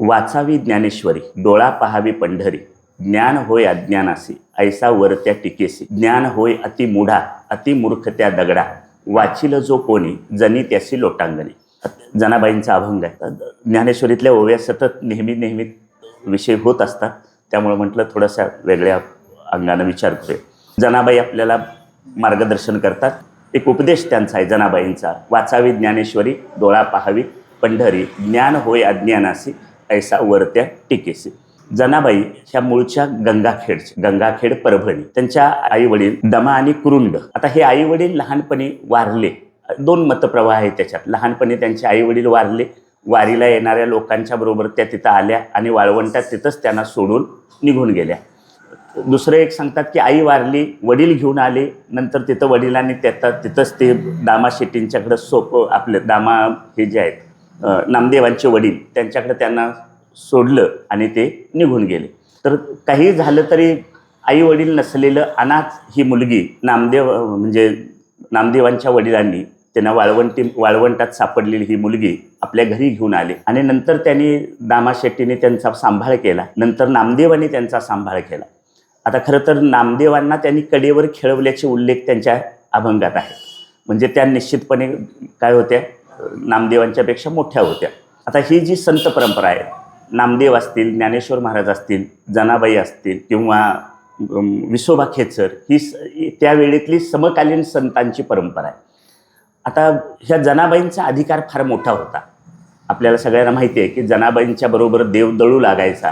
वाचावी ज्ञानेश्वरी, डोळा पहावी पंढरी, ज्ञान होय अज्ञानासी, ऐसा वरत्या टिकेसी, ज्ञान होय अति मूढा, अति मूर्ख त्या दगडा, वाचिल जो कोणी, जनी त्यासी लोटांगणी. जनाबाईंचा अभंग आहे. ज्ञानेश्वरीतल्या ओव्या सतत नेहमी विषय होत असतात, त्यामुळे म्हटलं थोडासा वेगळ्या अंगानं विचार करूया. जनाबाई आपल्याला मार्गदर्शन करतात. एक उपदेश त्यांचा आहे जनाबाईंचा, वाचावी ज्ञानेश्वरी, डोळा पहावी पंढरी, ज्ञान होय अज्ञानासी, ऐसा वरत्या टिकेसी. जनाबाई ह्या मूळच्या गंगाखेड परभणी. त्यांच्या आई वडील दमा आणि कुरुंड. आता हे आई वडील लहानपणी वारले. दोन मतप्रवाह आहेत त्याच्यात. लहानपणी त्यांचे आई वडील वारले. वारीला येणाऱ्या लोकांच्या बरोबर त्या तिथं आल्या आणि वाळवंटात तिथंच त्यांना सोडून निघून गेल्या. दुसरं एक सांगतात की आई वारली, वडील घेऊन आले, नंतर तिथं वडिलांनी तिथंच ते दामा शेट्टींच्याकडं आपले दामा हे जे आहेत नामदेवांचे वडील, त्यांच्याकडे त्यांना सोडलं आणि ते निघून गेले. तर काही झालं तरी आई वडील नसलेलं अनाथ ही मुलगी नामदेवांच्या वडिलांनी त्यांना वाळवंटात सापडलेली ही मुलगी आपल्या घरी घेऊन आले आणि नंतर त्यांनी दामा शेट्टीने त्यांचा सांभाळ केला. नंतर नामदेवांनी त्यांचा सांभाळ केला. आता खरं तर नामदेवांना त्यांनी कडेवर खेळवल्याचे उल्लेख त्यांच्या अभंगात आहेत. म्हणजे त्या निश्चितपणे काय होत्या, नामदेवांच्यापेक्षा मोठ्या होत्या. आता ही जी संत परंपरा आहे, नामदेव असतील, ज्ञानेश्वर महाराज असतील, जनाबाई असतील किंवा विसोबा खेचर, ही त्यावेळेतली समकालीन संतांची परंपरा आहे. आता ह्या जनाबाईंचा अधिकार फार मोठा होता. आपल्याला सगळ्यांना माहिती आहे की जनाबाईंच्या बरोबर देव दळू लागायचा,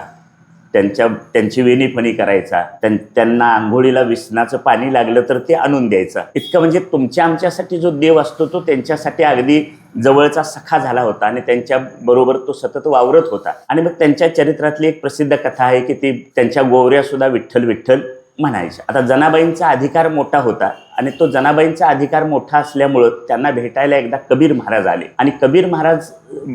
त्यांची वेणीफणी करायचा, त्यांना आंघोळीला विसनाचं पाणी लागलं तर ते आणून द्यायचं. इतकं म्हणजे तुमच्या आमच्यासाठी जो देव असतो तो त्यांच्यासाठी अगदी जवळचा सखा झाला होता आणि त्यांच्या बरोबर तो सतत वावरत होता. आणि मग त्यांच्या चरित्रातली एक प्रसिद्ध कथा आहे की ती त्यांच्या गोवऱ्या सुद्धा विठ्ठल विठ्ठल म्हणायच्या. आता जनाबाईंचा अधिकार मोठा होता आणि तो जनाबाईंचा अधिकार मोठा असल्यामुळं त्यांना भेटायला एकदा कबीर महाराज आले आणि कबीर महाराज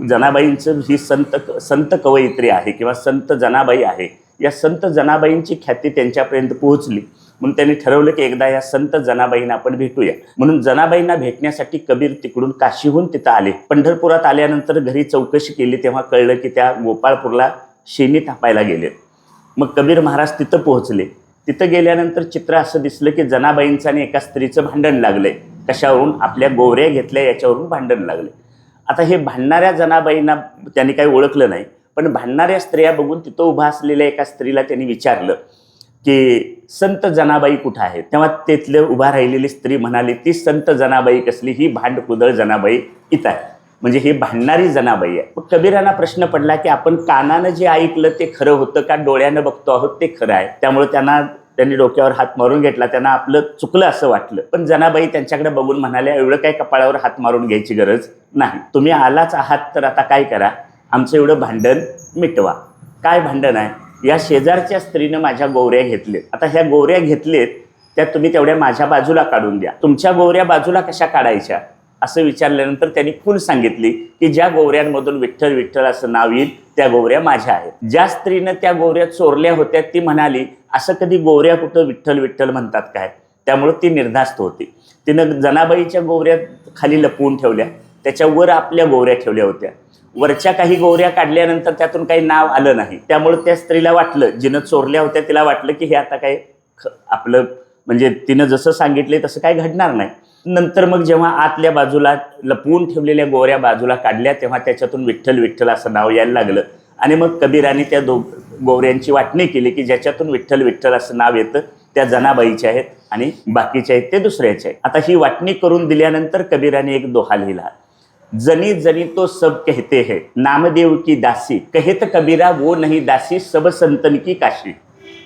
जनाबाईंचं ही संत कवयित्री आहे किंवा संत जनाबाई आहे, या संत जनाबाईंची ख्याती त्यांच्यापर्यंत पोहोचली. म्हणून त्यांनी ठरवलं की एकदा या संत जनाबाईंना आपण भेटूया. म्हणून जनाबाईंना भेटण्यासाठी कबीर तिकडून काशीहून तिथं आले. पंढरपुरात आल्यानंतर घरी चौकशी केली तेव्हा कळलं की त्या गोपाळपूरला शेणी थापायला गेले. मग कबीर महाराज तिथं पोहोचले. तिथं गेल्यानंतर चित्र असं दिसलं की जनाबाईंचं आणि एका स्त्रीचं भांडण लागलंय. कशावरून? आपल्या गोवऱ्या घेतल्या याच्यावरून भांडण लागले. आता हे भांडणाऱ्या जनाबाईंना त्यांनी काही ओळखलं नाही, पण भांडणाऱ्या स्त्रिया बघून तिथं उभा असलेल्या एका स्त्रीला त्यांनी विचारलं की संत जनाबाई कुठं आहेत? तेव्हा तिथले उभा राहिलेली स्त्री म्हणाली, ती संत जनाबाई कसली, ही भांडकुदळ जनाबाई इथं आहे. म्हणजे ही भांडणारी जनाबाई आहे. मग कबीरांना प्रश्न पडला की आपण कानानं जे ऐकलं ते खरं होतं का डोळ्यानं बघतो आहोत ते खरं आहे? त्यामुळे त्यांनी डोक्यावर हात मारून घेतला. त्यांना आपलं चुकलं असं वाटलं. पण जनाबाई त्यांच्याकडे बघून म्हणाल्या, एवढं काय कपाळावर हात मारून घ्यायची गरज नाही. तुम्ही आलाच आहात तर आता काय करा, आमचं एवढं भांडण मिटवा. काय भांडण आहे? या शेजारच्या स्त्रीनं माझ्या गोवऱ्या घेतलेत. आता ह्या गोवऱ्या घेतलेत त्या तुम्ही तेवढ्या माझ्या बाजूला काढून द्या. तुमच्या गोवऱ्या बाजूला कशा काढायच्या असं विचारल्यानंतर त्यांनी खूण सांगितली की ज्या गोवऱ्यांमधून विठ्ठल विठ्ठल असं नाव येईल त्या गोवऱ्या माझ्या आहेत. ज्या स्त्रीनं त्या गोवऱ्या चोरल्या होत्या ती म्हणाली, असं कधी गोवऱ्या कुठं विठ्ठल विठ्ठल म्हणतात काय? त्यामुळे ती निर्धास्त होती. तिनं जनाबाईच्या गोवऱ्या खाली लपवून ठेवल्या, त्याच्यावर आपल्या गोवऱ्या ठेवल्या होत्या. वरच्या काही गोवऱ्या काढल्यानंतर त्यातून काही नाव आलं नाही. त्यामुळे त्या स्त्रीला वाटलं, जिनं चोरल्या होत्या तिला वाटलं की हे आता काय आपलं म्हणजे तिनं जसं सांगितले तसं काय घडणार नाही. नंतर मग जेव्हा आतल्या बाजूला लपवून ठेवलेल्या गोवऱ्या बाजूला काढल्या तेव्हा त्याच्यातून विठ्ठल विठ्ठल असं नाव यायला लागलं. आणि मग कबीरांनी त्या गोवऱ्यांची वाटणी केली की ज्याच्यातून विठ्ठल विठ्ठल असं नाव येतं त्या जनाबाईच्या आहेत आणि बाकीच्या आहेत ते दुसऱ्याचे आहेत. आता ही वाटणी करून दिल्यानंतर कबीराने एक दोहा लिहिला, जनी जनी तो सब कहते हैं नामदेव की दासी, कहेत कबीरा वो नहीं दासी सब संतन की काशी.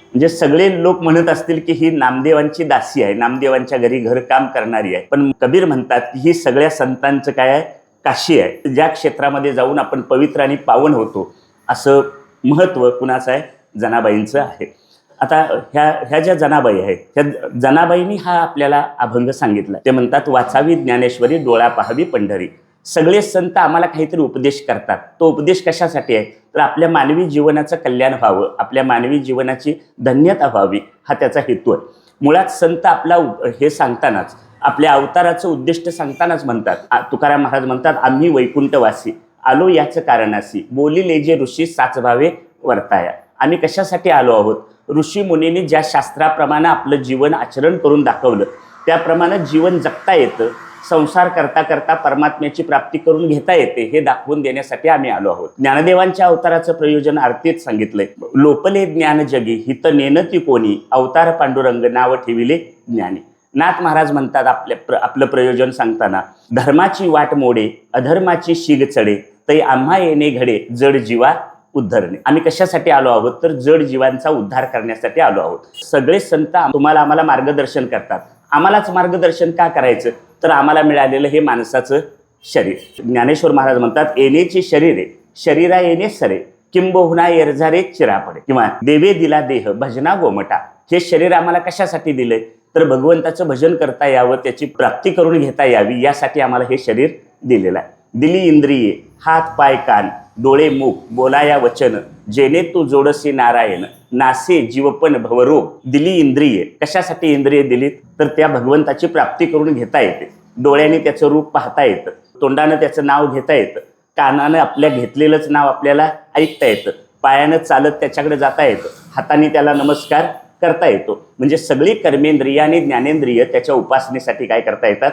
म्हणजे सगळे लोक म्हणत असतील की ही नामदेवांची दासी आहे, नामदेवांच्या घरी घर काम करणारी आहे, पण कबीर म्हणतात की ही सगळ्या संतांचं काय आहे, काशी आहे. ज्या क्षेत्रामध्ये जाऊन आपण पवित्र आणि पावन होतो असं महत्त्व कुणाचं आहे? जनाबाईंचं आहे. आता ह्या ज्या जनाबाई आहेत त्या जनाबाईंनी हा आपल्याला अभंग सांगितला. ते म्हणतात, वाचावी ज्ञानेश्वरी, डोळा पहावी पंढरी. सगळे संत आम्हाला काहीतरी उपदेश करतात. तो उपदेश कशासाठी आहे? तर आपल्या मानवी जीवनाचं कल्याण व्हावं, आपल्या मानवी जीवनाची धन्यता व्हावी, हा त्याचा हेतू आहे. मुळात संत आपला हे सांगतानाच, आपल्या अवताराचं उद्दिष्ट सांगतानाच म्हणतात, तुकाराम महाराज म्हणतात, आम्ही वैकुंठवासी, आलो याचं कारणासी, बोलिले जे ऋषी साचभावे वर्ताया. आम्ही कशासाठी आलो आहोत? ऋषी मुनींनी ज्या शास्त्राप्रमाणे आपलं जीवन आचरण करून दाखवलं त्याप्रमाणे जीवन जगता येतं, संसार करता करता परमात्म्याची प्राप्ती करून घेता येते, हे दाखवून देण्यासाठी आम्ही आलो आहोत. ज्ञानदेवांच्या अवताराचं प्रयोजन आरतीत सांगितलंय. लोपले ज्ञान जगी हित नेनती कोणी, अवतार पांडुरंग नाव ठेविले ज्ञानी. नाथ महाराज म्हणतात आपलं प्रयोजन सांगताना, धर्माची वाट मोडे अधर्माची शीग चढे, तै आम्हा येणे घडे जड जीवा उद्धरणे. आम्ही कशासाठी आलो आहोत? तर जड जीवांचा उद्धार करण्यासाठी आलो आहोत. सगळे संत आम्हाला मार्गदर्शन करतात. आम्हालाच मार्गदर्शन का करायचं? तर आम्हाला मिळालेलं हे माणसाचं शरीर. ज्ञानेश्वर महाराज म्हणतात, येण्याची शरीरे शरीरा येणे सरे, किंबहुना एरझारे चिरापडे. किंवा देवे दिला देह भजना गोमटा. हे शरीर आम्हाला कशासाठी दिलंय? तर भगवंताचं भजन करता यावं, त्याची प्राप्ती करून घेता यावी, यासाठी आम्हाला हे शरीर दिलेलं आहे. दिली इंद्रिये हात पाय कान डोळे मुख बोलाया वचन, जेणे तू जोडसी नारायण नासे जीवपण भवरोग. दिली इंद्रिये. कशासाठी इंद्रिये दिलीत? तर त्या भगवंताची प्राप्ती करून घेता येते. डोळ्याने त्याचं रूप पाहता येतं, तोंडानं त्याचं नाव घेता येतं, कानानं आपल्या घेतलेलंच नाव आपल्याला ऐकता येतं, पायानं चालत त्याच्याकडे जाता येतं, हाताने त्याला नमस्कार करता येतो. म्हणजे सगळी कर्मेंद्रिय आणि ज्ञानेंद्रिय त्याच्या उपासनेसाठी काय करता येतात?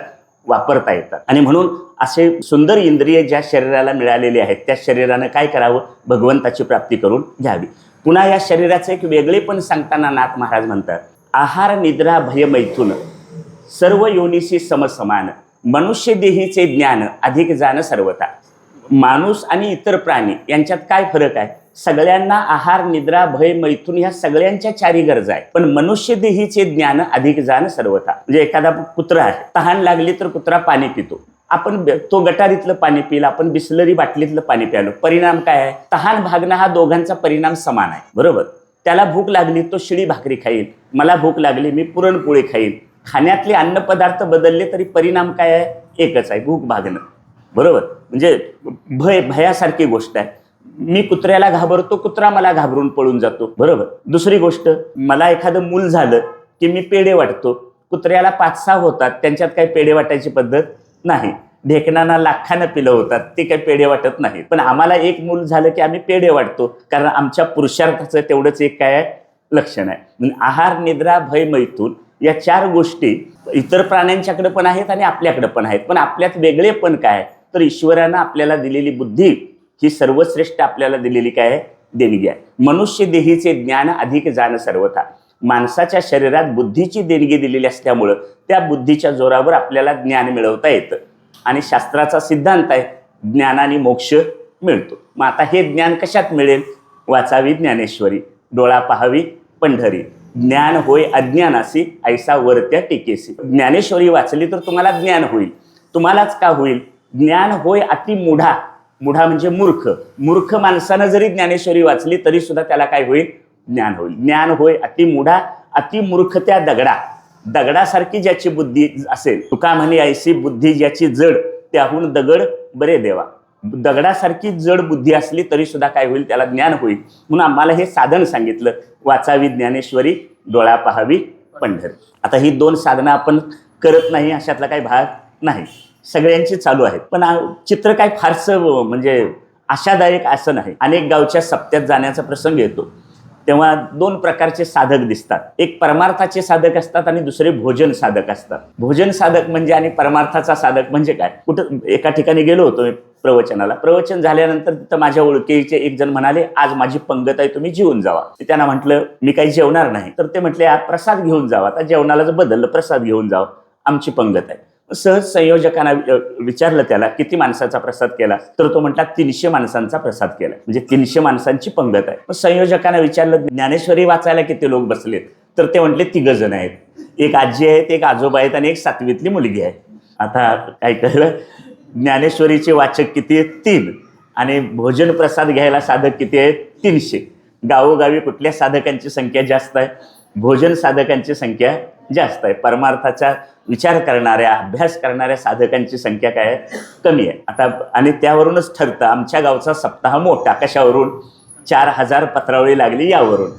वापरता येतात. आणि म्हणून असे सुंदर इंद्रिय ज्या शरीराला मिळालेले आहेत त्या शरीरानं काय करावं? भगवंताची प्राप्ती करून घ्यावी. पुन्हा या शरीराचं एक वेगळेपण सांगताना नाथ महाराज म्हणतात, आहार निद्रा भय मैथुन सर्व योनिशी समसमान, मनुष्य देहीचे ज्ञान अधिक जाण सर्वथा. माणूस आणि इतर प्राणी यांच्यात काय फरक आहे? सगळ्यांना आहार निद्रा भय मैथुन ह्या सगळ्यांच्या चारी गरजा आहे, पण मनुष्य देहीचे ज्ञान अधिक जाण सर्वथा. म्हणजे एखादा कुत्रा आहे, तहान लागली तर कुत्रा पाणी पितो. आपण तो गटारीतलं पाणी पिलं, आपण बिस्लरी बाटलीतलं पाणी प्यालो, परिणाम काय आहे? तहान भागणं हा दोघांचा परिणाम समान आहे, बरोबर. त्याला भूक लागली तो शिळी भाकरी खाईल, मला भूक लागली मी पुरणपोळी खाईल. खाण्यातले अन्नपदार्थ बदलले तरी परिणाम काय आहे? एकच आहे, भूक भागणं, बरोबर. म्हणजे भयासारखी गोष्ट आहे. मी कुत्र्याला घाबरतो, कुत्रा मला घाबरून पळून जातो, बरोबर. दुसरी गोष्ट, मला एखादं मूल झालं की मी पेढे वाटतो, कुत्र्याला 5-6 होतात, त्यांच्यात काही पेढे वाटायची पद्धत नाही. ढेकणांना लाखानं पिलं होतात, ते काही पेढे वाटत नाही. पण आम्हाला एक मूल झालं की आम्ही पेढे वाटतो, कारण आमच्या पुरुषार्थाचं तेवढंच एक काय आहे? लक्षण आहे. म्हणजे आहार निद्रा भय मैथुन या 4 गोष्टी इतर प्राण्यांच्याकडे पण आहेत आणि आपल्याकडे पण आहेत. पण आपल्यात वेगळे पण काय? तर ईश्वरानं आपल्याला दिलेली बुद्धी ही सर्वश्रेष्ठ आपल्याला दिलेली काय आहे? देणगी आहे. मनुष्य देहीचे ज्ञान अधिक जाण सर्वथा. माणसाच्या शरीरात बुद्धीची देणगी दिलेली असल्यामुळं त्या बुद्धीच्या जोरावर आपल्याला ज्ञान मिळवता येतं. आणि शास्त्राचा सिद्धांत आहे, ज्ञानाने मोक्ष मिळतो. मग आता हे ज्ञान कशात मिळेल? वाचावी ज्ञानेश्वरी, डोळा पाहावी पंढरी, ज्ञान होय अज्ञानासी ऐसा वरत्या टेकेसी. ज्ञानेश्वरी वाचली तर तुम्हाला ज्ञान होईल. तुम्हालाच का होईल? ज्ञान होय अति मूढा. मूढा म्हणजे मूर्ख. मूर्ख माणसानं जरी ज्ञानेश्वरी वाचली तरी सुद्धा त्याला काय होईल? ज्ञान होईल. ज्ञान होय अति मूढा अति मूर्ख त्या दगडा. दगडासारखी ज्याची बुद्धी असेल, तुका म्हणे ऐसी बुद्धी ज्याची जड, त्याहून दगड बरे देवा. दगडासारखी जड बुद्धी असली तरी सुद्धा काय होईल? त्याला ज्ञान होईल. म्हणून आम्हाला हे साधन सांगितलं, वाचावी ज्ञानेश्वरी, डोळा पाहावी पंढरी. आता ही 2 साधनं आपण करत नाही अशातला काही भाग नाही, सगळ्यांची चालू आहेत. पण चित्र काय फारसं म्हणजे आशादायक असं नाही. अनेक गावच्या सप्त्यात जाण्याचा प्रसंग येतो तेव्हा 2 प्रकारचे साधक दिसतात. एक परमार्थाचे साधक असतात आणि दुसरे भोजन साधक असतात. भोजन साधक म्हणजे आणि परमार्थाचा साधक म्हणजे काय? कुठं एका ठिकाणी गेलो होतो प्रवचनाला. प्रवचन झाल्यानंतर तिथं माझ्या ओळखीचे एक जण म्हणाले, आज माझी पंगत आहे, तुम्ही जेवून जावा. त्यांना म्हटलं मी काही जेवणार नाही. तर ते म्हटले, प्रसाद घेऊन जावा. आता जेवणाला जर बदललं, प्रसाद घेऊन जावं, आमची पंगत आहे. सहज संयोजकांना विचारलं त्याला, किती माणसाचा प्रसाद केला? तर तो म्हटला 300 माणसांचा प्रसाद केला. म्हणजे 300 माणसांची पंगत आहे. मग संयोजकांना विचारलं, ज्ञानेश्वरी वाचायला किती लोक बसलेत? तर ते म्हटले 3 जण आहेत. एक आजी आहेत, एक आजोबा आहेत आणि एक 7वीतली मुलगी आहे. आता काय कळलं? ज्ञानेश्वरीचे वाचक किती आहेत? 3. आणि भोजन प्रसाद घ्यायला साधक किती आहेत? 300. गावोगावी कुठल्या साधकांची संख्या जास्त आहे? भोजन साधकांची संख्या जास्त आहे. परमार्थाचा विचार करणाऱ्या, अभ्यास करणाऱ्या साधकांची संख्या काय आहे? कमी आहे. आता आणि त्यावरूनच ठरतं आमच्या गावचा सप्ताह मोठा. कशावरून? 4000 पत्रावळी लागली यावरून.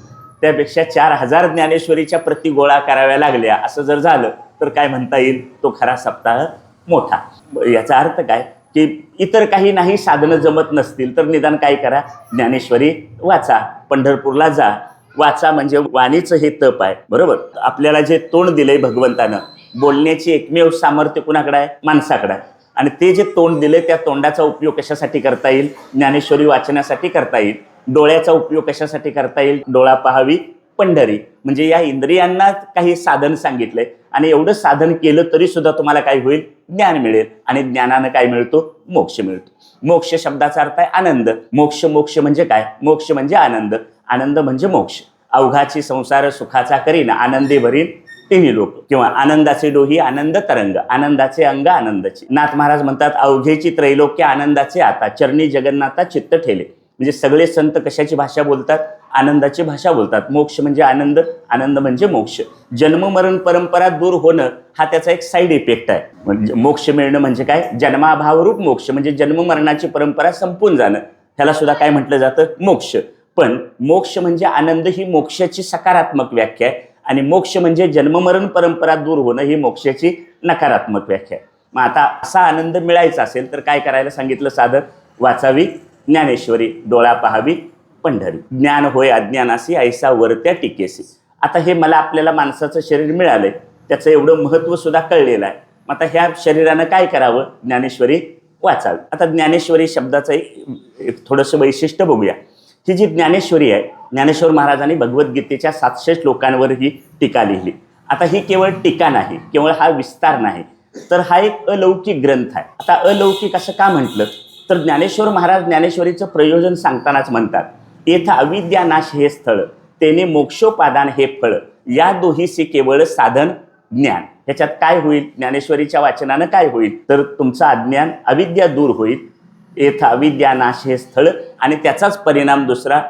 त्यापेक्षा 4000 ज्ञानेश्वरीच्या प्रती गोळा कराव्या लागल्या असं जर झालं तर काय म्हणता येईल? तो खरा सप्ताह मोठा. याचा अर्थ काय? की इतर काही नाही साधनं जमत नसतील तर निदान काय करा, ज्ञानेश्वरी वाचा, पंढरपूरला जा, वाचा. म्हणजे वाणीचं हे तप आहे, बरोबर. आपल्याला जे तोंड दिलंय भगवंतानं, बोलण्याची एकमेव सामर्थ्य कुणाकडे आहे? माणसाकडे आहे. आणि ते जे तोंड दिले त्या तोंडाचा उपयोग कशासाठी करता येईल? ज्ञानेश्वरी वाचण्यासाठी करता येईल. डोळ्याचा उपयोग कशासाठी करता येईल? डोळा पाहावी पंढरी. म्हणजे या इंद्रियांना काही साधन सांगितलंय आणि एवढं साधन केलं तरी सुद्धा तुम्हाला काय होईल? ज्ञान मिळेल. आणि ज्ञानानं काय मिळतो? मोक्ष मिळतो. मोक्ष शब्दाचा अर्थ आहे आनंद. मोक्ष, मोक्ष म्हणजे काय? मोक्ष म्हणजे आनंद, आनंद म्हणजे मोक्ष. अवघाची संसार सुखाचा करीन, आनंदे भरीन तेही लोक. किंवा आनंदाचे डोही आनंद तरंग, आनंदाचे अंग आनंदाचे. नाथ महाराज म्हणतात, अवघेची त्रैलोक्य आनंदाचे आता, चरणी जगन्नाथा चित्त ठेले. म्हणजे सगळे संत कशाची भाषा बोलतात? आनंदाची भाषा बोलतात. मोक्ष म्हणजे आनंद, आनंद म्हणजे मोक्ष. जन्म मरण परंपरा दूर होणं हा त्याचा एक साईड इफेक्ट आहे. म्हणजे मोक्ष मिळणं म्हणजे काय? जन्माभावरूप मोक्ष, म्हणजे जन्म मरणाची परंपरा संपून जाणं, ह्याला सुद्धा काय म्हटलं जातं? मोक्ष. पण मोक्ष म्हणजे आनंद ही मोक्षाची सकारात्मक व्याख्या आहे आणि मोक्ष म्हणजे जन्ममरण परंपरा दूर होणं ही मोक्षाची नकारात्मक व्याख्या आहे. मग आता असा आनंद मिळायचा असेल तर काय करायला सांगितलं? साधन वाचावी ज्ञानेश्वरी, डोळा पाहावी पंढरी. ज्ञान होय अज्ञानासी, ऐसा वरत्या टिकेसी. आता हे मला आपल्याला माणसाचं शरीर मिळालंय, त्याचं एवढं महत्त्व सुद्धा कळलेलं आहे. मग आता ह्या शरीरानं काय करावं? ज्ञानेश्वरी वाचावी. आता ज्ञानेश्वरी शब्दाचं एक थोडंसं वैशिष्ट्य बघूया. ही जी ज्ञानेश्वरी आहे, ज्ञानेश्वर महाराजांनी भगवद्गीतेच्या 700 श्लोकांवर ही टीका लिहिली. आता ही केवळ टीका नाही, केवळ हा विस्तार नाही, तर हा एक अलौकिक ग्रंथ आहे. आता अलौकिक असं का म्हटलं? तर ज्ञानेश्वर महाराज ज्ञानेश्वरीचं प्रयोजन सांगतानाच म्हणतात, येथ अविद्या नाश हे स्थळ, तेने मोक्षोपादान हे फळ, या दोहीसी केवळ साधन ज्ञान. ह्याच्यात काय होईल? ज्ञानेश्वरीच्या वाचनानं काय होईल? तर तुमचं अज्ञान, अविद्या दूर होईल. येथ अविद्या नाश हे स्थळ, आणि त्याचाच परिणाम दुसरा,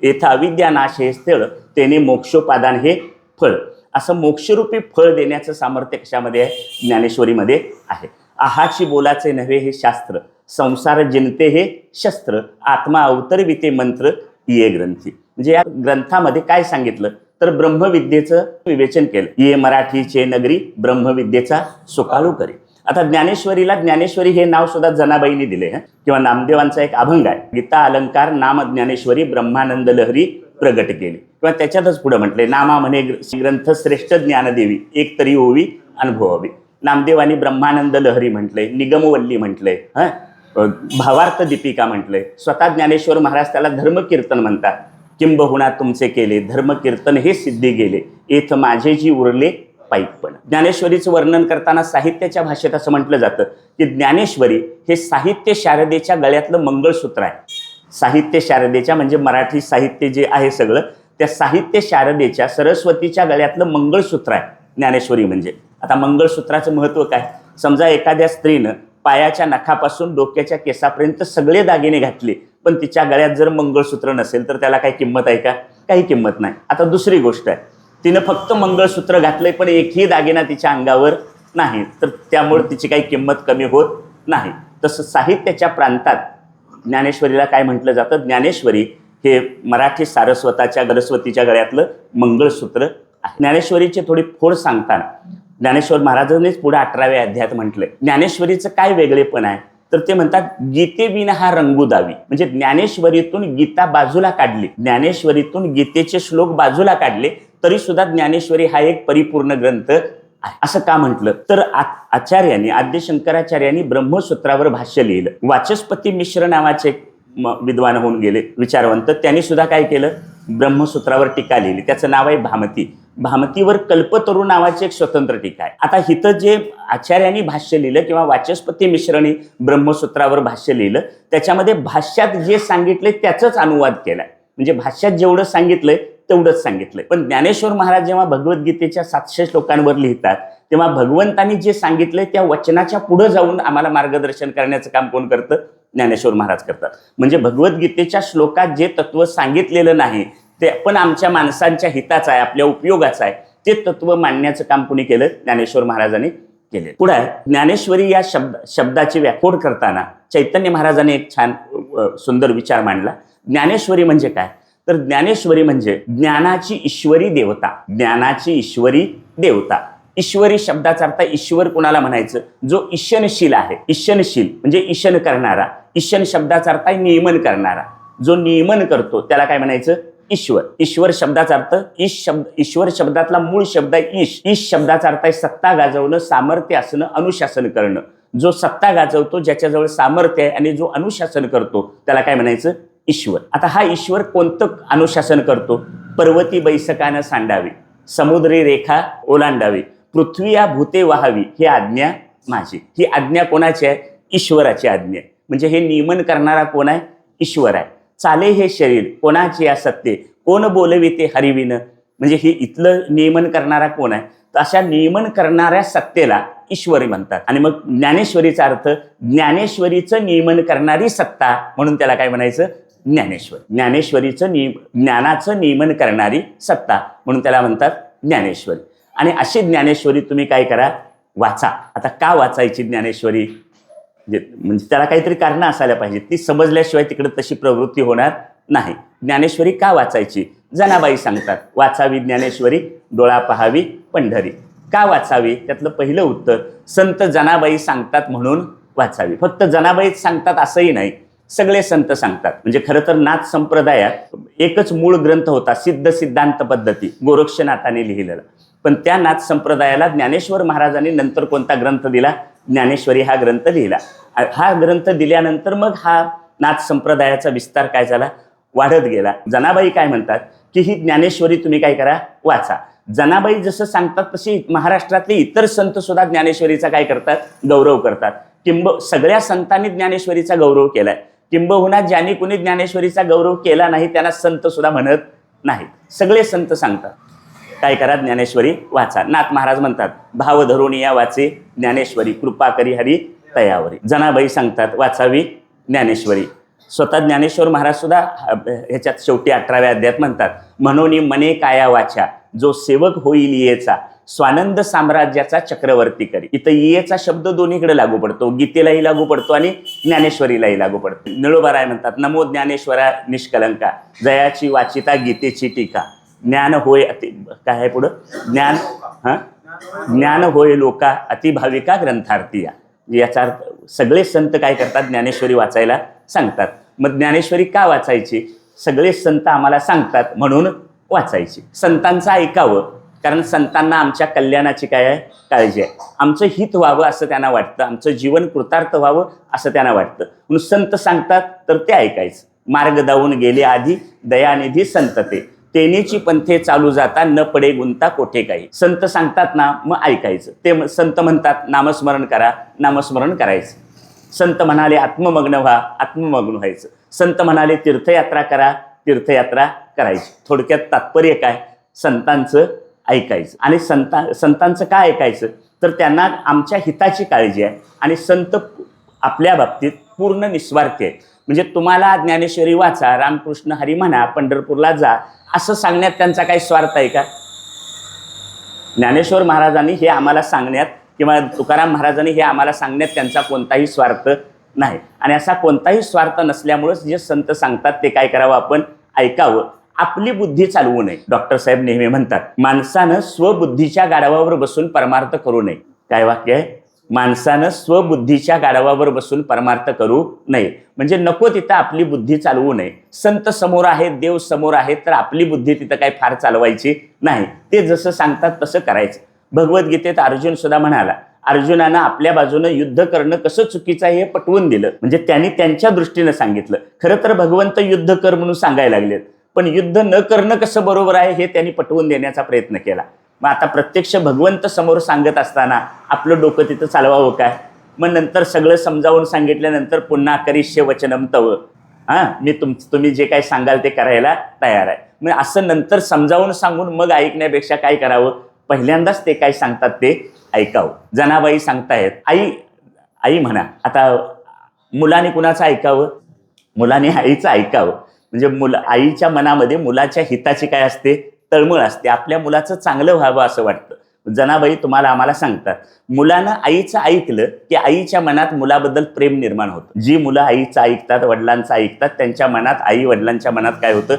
येथ अविद्या नाश हे स्थळ, तेने मोक्षोपादान हे फळ. असं मोक्षरूपी फळ देण्याचं सामर्थ्य कशामध्ये आहे? ज्ञानेश्वरीमध्ये आहे. आहाची बोलाचे नव्हे हे शास्त्र, संसार जिंकते हे शस्त्र, आत्मा अवतरविते मंत्र ये ग्रंथी. म्हणजे या ग्रंथामध्ये काय सांगितलं? तर ब्रह्मविद्येचं विवेचन केलं. ये मराठीचे नगरी ब्रह्मविद्येचा सुकाळू करी. आता ज्ञानेश्वरीला ज्ञानेश्वरी हे नाव सुद्धा जनाबाईंनी दिले. किंवा नामदेवांचा एक अभंग आहे, गीता अलंकार नाम ज्ञानेश्वरी ब्रह्मानंद लहरी प्रगट केली. किंवा त्याच्यातच पुढे म्हटले, नामा म्हणे ग्रंथ श्रेष्ठ ज्ञानदेवी, एक तरी होवी अनुभवावी. नामदेवानी ब्रह्मानंद लहरी म्हटलंय, निगमवल्ली म्हटलंय, भावार्थ दीपिका म्हटलंय. स्वतः ज्ञानेश्वर महाराज त्याला धर्मकीर्तन म्हणतात. किंबहुना तुमचे केले धर्मकीर्तन हे सिद्धी गेले, येथ माझे जी उरले पाईपण. ज्ञानेश्वरीचं वर्णन करताना साहित्याच्या भाषेत असं म्हटलं जातं की ज्ञानेश्वरी हे साहित्य शारदेच्या गळ्यातलं मंगळसूत्र आहे. साहित्य शारदेच्या म्हणजे मराठी साहित्य जे आहे सगळं, त्या साहित्य शारदेच्या सरस्वतीच्या गळ्यातलं मंगळसूत्र आहे ज्ञानेश्वरी म्हणजे. आता मंगळसूत्राचं महत्त्व काय? समजा एखाद्या स्त्रीनं पायाच्या नखापासून डोक्याच्या केसापर्यंत सगळे दागिने घातले, पण तिच्या गळ्यात जर मंगळसूत्र नसेल तर त्याला काही किंमत आहे का? काही किंमत नाही. आता दुसरी गोष्ट आहे, तिनं फक्त मंगळसूत्र घातलंय पण एकही दागिना तिच्या अंगावर नाही, तर त्यामुळे तिची काही किंमत कमी होत नाही. तसं साहित्याच्या प्रांतात ज्ञानेश्वरीला काय म्हटलं जातं? ज्ञानेश्वरी हे मराठी सरस्वतीच्या गळ्यातलं मंगळसूत्र. ज्ञानेश्वरीची थोडी फोड सांगताना ज्ञानेश्वर महाराजांनीच पुढे 11व्या अध्यायात म्हटलंय, ज्ञानेश्वरीचं काय वेगळेपण आहे? तर ते म्हणतात, गीतेविना हा रंगू दावी. म्हणजे ज्ञानेश्वरीतून गीता बाजूला काढली, ज्ञानेश्वरीतून गीतेचे श्लोक बाजूला काढले तरी सुद्धा ज्ञानेश्वरी हा एक परिपूर्ण ग्रंथ आहे. असं का म्हटलं? तर आचार्यांनी, आद्य शंकराचार्यांनी ब्रह्मसूत्रावर भाष्य लिहिलं. वाचस्पती मिश्र नावाचे विद्वान होऊन गेले, विचारवंत, त्यांनी सुद्धा काय केलं? ब्रह्मसूत्रावर टीका लिहिली. त्याचं नाव आहे भामती. भामतीवर कल्पतरू नावाची एक स्वतंत्र टीका आहे. आता हिथं जे आचार्यांनी भाष्य लिहिलं किंवा वाचस्पती मिश्रांनी ब्रह्मसूत्रावर भाष्य लिहिलं, त्याच्यामध्ये भाष्यात जे सांगितले त्याचाच अनुवाद केलाय. म्हणजे भाष्यात जेवढं सांगितलंय तेवढंच सांगितलंय. पण ज्ञानेश्वर महाराज जेव्हा भगवद्गीतेच्या 700 श्लोकांवर लिहितात तेव्हा भगवंतांनी जे सांगितलंय त्या वचनाच्या पुढे जाऊन आम्हाला मार्गदर्शन करण्याचं काम कोण करतं? ज्ञानेश्वर महाराज करतात. म्हणजे भगवद्गीतेच्या श्लोकात जे तत्व सांगितलेलं नाही ते पण आमच्या माणसांच्या हिताचं आहे, आपल्या उपयोगाचं आहे, ते तत्व मांडण्याचं काम कोणी केलं? ज्ञानेश्वर महाराजांनी केले. पुढे ज्ञानेश्वरी या शब्दाची व्याख्या करताना चैतन्य महाराजांनी एक छान सुंदर विचार मांडला. ज्ञानेश्वरी म्हणजे काय? तर ज्ञानेश्वरी म्हणजे ज्ञानाची ईश्वरी देवता, ज्ञानाची ईश्वरी देवता. ईश्वरी शब्दाचा अर्थ ईश्वर कोणाला म्हणायचं? जो ईशनशील आहे. ईशनशील म्हणजे ईशन करणारा. ईशन शब्दाचा अर्थ आहे नियमन करणारा. जो नियमन करतो त्याला काय म्हणायचं? ईश्वर. ईश्वर शब्दाचा अर्थ ईश्वर शब्दातला मूळ शब्द आहे ईश. ईश शब्दाचा अर्थ आहे सत्ता गाजवणं, सामर्थ्य असणं, अनुशासन करणं. जो सत्ता गाजवतो, ज्याच्याजवळ सामर्थ्य आहे आणि जो अनुशासन करतो त्याला काय म्हणायचं? ईश्वर. आता हा ईश्वर कोणतं अनुशासन करतो? पर्वती बैसकानं सांडावी, समुद्री रेखा ओलांडावी, पृथ्वी या भूते वाहावी, ही आज्ञा माझी. ही आज्ञा कोणाची आहे? ईश्वराची आज्ञा आहे. म्हणजे हे नियमन करणारा कोण आहे? ईश्वर आहे. चाले हे शरीर कोणाचे या सत्ते, कोण बोलविते हरिविन, म्हणजे हे इथलं नियमन करणारा कोण आहे? तर अशा नियमन करणाऱ्या सत्तेला ईश्वरी म्हणतात. आणि मग ज्ञानेश्वरीचा अर्थ ज्ञानेश्वरीचं नियमन करणारी सत्ता, म्हणून त्याला काय म्हणायचं? ज्ञानेश्वर. ज्ञानेश्वरीचं ज्ञानाचं नियमन करणारी सत्ता, म्हणून त्याला म्हणतात ज्ञानेश्वरी. आणि अशी ज्ञानेश्वरी तुम्ही काय करा? वाचा. आता का वाचायची ज्ञानेश्वरी? म्हणजे त्याला काहीतरी कारणं असायला पाहिजे. ती समजल्याशिवाय तिकडे तशी प्रवृत्ती होणार नाही. ज्ञानेश्वरी का वाचायची? जनाबाई सांगतात वाचावी ज्ञानेश्वरी, डोळा पहावी पंढरी. का वाचावी? त्यातलं पहिलं उत्तर, संत जनाबाई सांगतात म्हणून वाचावी. फक्त जनाबाईच सांगतात असंही नाही, सगळे संत सांगतात. म्हणजे खरं तर नाथ संप्रदायात एकच मूळ ग्रंथ होता, सिद्ध सिद्धांत पद्धती, गोरक्षनाथाने लिहिलेला. पण त्या नाथ संप्रदायाला ज्ञानेश्वर महाराजांनी नंतर कोणता ग्रंथ दिला? ज्ञानेश्वरी हा ग्रंथ लिहिला. हा ग्रंथ दिल्यानंतर मग हा नाथ संप्रदायाचा विस्तार काय झाला? वाढत गेला. जनाबाई काय म्हणतात की ही ज्ञानेश्वरी तुम्ही काय करा? वाचा. जनाबाई जसं सांगतात तशी महाराष्ट्रातले इतर संत सुद्धा ज्ञानेश्वरीचा काय करतात? गौरव करतात. सगळ्या संतांनी ज्ञानेश्वरीचा गौरव केलाय. किंबहुना ज्यांनी कुणी ज्ञानेश्वरीचा गौरव केला नाही त्यांना संत सुद्धा म्हणत नाही. सगळे संत सांगतात काय करा? ज्ञानेश्वरी वाचा. नाथ महाराज म्हणतात भाव धरून या वाचे ज्ञानेश्वरी, कृपा करी हरी तयावरी. जनाबाई सांगतात वाचावी ज्ञानेश्वरी. स्वतः ज्ञानेश्वर महाराज सुद्धा ह्याच्यात शेवटी 18व्या अध्यायात म्हणतात म्हणून मने काया वाचा, जो सेवक होईल येचा, स्वानंद साम्राज्याचा चक्रवर्ती करी. इथं येचा शब्द दोन्हीकडे लागू पडतो, गीतेलाही लागू पडतो आणि ज्ञानेश्वरीलाही लागू पडतो. निळोबाराय म्हणतात नमो ज्ञानेश्वरा निष्कलंका, जयाची वाचिता गीतेची टीका, ज्ञान होय काय आहे पुढं? ज्ञान होय लोका अतिभाविका ग्रंथार्थी. याचा अर्थ सगळे संत काय करतात? ज्ञानेश्वरी वाचायला सांगतात. मग ज्ञानेश्वरी का वाचायची? सगळे संत आम्हाला सांगतात म्हणून वाचायची. संतांचं ऐकावं, कारण संतांना आमच्या कल्याणाची काय आहे? काळजी आहे. आमचं हित व्हावं असं त्यांना वाटतं, आमचं जीवन कृतार्थ व्हावं असं त्यांना वाटतं, म्हणून संत सांगतात तर ते ऐकायचं. मार्ग दावून गेले आधी दयानिधी संत तेनीची पंथे चालू जाता, न पडे गुंता कोठे काही. संत सांगतात ना, मग ऐकायचं. ते संत म्हणतात नामस्मरण करा, नामस्मरण करायचं. संत म्हणाले आत्ममग्न व्हा, आत्ममग्न व्हायचं. संत म्हणाले तीर्थयात्रा करा, तीर्थयात्रा करायची. थोडक्यात तात्पर्य काय? संतांचं ऐकायचं. आणि संतांचं काय ऐकायचं? तर त्यांना आमच्या हिताची काळजी आहे आणि संत आपल्या बाबतीत पूर्ण निस्वार्थ आहे. म्हणजे तुम्हाला ज्ञानेश्वरी वाचा, रामकृष्ण हरी म्हणा, पंढरपूरला जा, असं सांगण्यात त्यांचा काही स्वार्थ आहे का? ज्ञानेश्वर महाराजांनी हे आम्हाला सांगण्यात किंवा तुकाराम महाराजांनी हे आम्हाला सांगण्यात त्यांचा कोणताही स्वार्थ नाही. आणि असा कोणताही स्वार्थ नसल्यामुळेच जे संत सांगतात ते काय करावं? आपण ऐकावं. आपली बुद्धी चालवू नये. डॉक्टर साहेब नेहमी म्हणतात माणसानं स्वबुद्धीच्या गाढवावर बसून परमार्थ करू नये. काय वाक्य आहे? माणसानं स्वबुद्धीच्या गाढवावर बसून परमार्थ करू नये. म्हणजे नको तिथं आपली बुद्धी चालवू नये. संत समोर आहेत, देव समोर आहेत, तर आपली बुद्धी तिथं काही फार चालवायची नाही. ते जसं सांगतात तसं करायचं. भगवद्गीतेत अर्जुन सुद्धा म्हणाला, अर्जुनानं आपल्या बाजूनं युद्ध करणं कसं चुकीचं आहे हे पटवून दिलं. म्हणजे त्यांनी त्यांच्या दृष्टीनं सांगितलं. खरं तर भगवंत युद्ध कर म्हणून सांगायला लागलेत, पण युद्ध न करणं कसं बरोबर आहे हे त्यांनी पटवून देण्याचा प्रयत्न केला. मग आता प्रत्यक्ष भगवंत समोर सांगत असताना आपलं डोकं तिथं चालवावं काय? मग नंतर सगळं समजावून सांगितल्यानंतर पुन्हा करिष्य वचनम तव, मी तुम्ही जे काही सांगाल ते करायला तयार आहे. मग असं नंतर समजावून सांगून मग ऐकण्यापेक्षा काय करावं? पहिल्यांदाच ते काय सांगतात ते ऐकावं. जनाबाई सांगतायत आई म्हणा. आता मुलाने कुणाचं ऐकावं? मुलाने आईचं ऐकावं. म्हणजे आईच्या मनामध्ये मुलाच्या हिताची काय असते? तळमळ असते. आपल्या मुलाचं चांगलं व्हावं असं वाटतं. जनाबाई तुम्हाला आम्हाला सांगतात मुलानं आईचं ऐकलं की आईच्या मनात मुलाबद्दल प्रेम निर्माण होतं. जी मुलं आईचं ऐकतात, वडिलांचं ऐकतात, त्यांच्या मनात आई वडिलांच्या मनात काय होतं?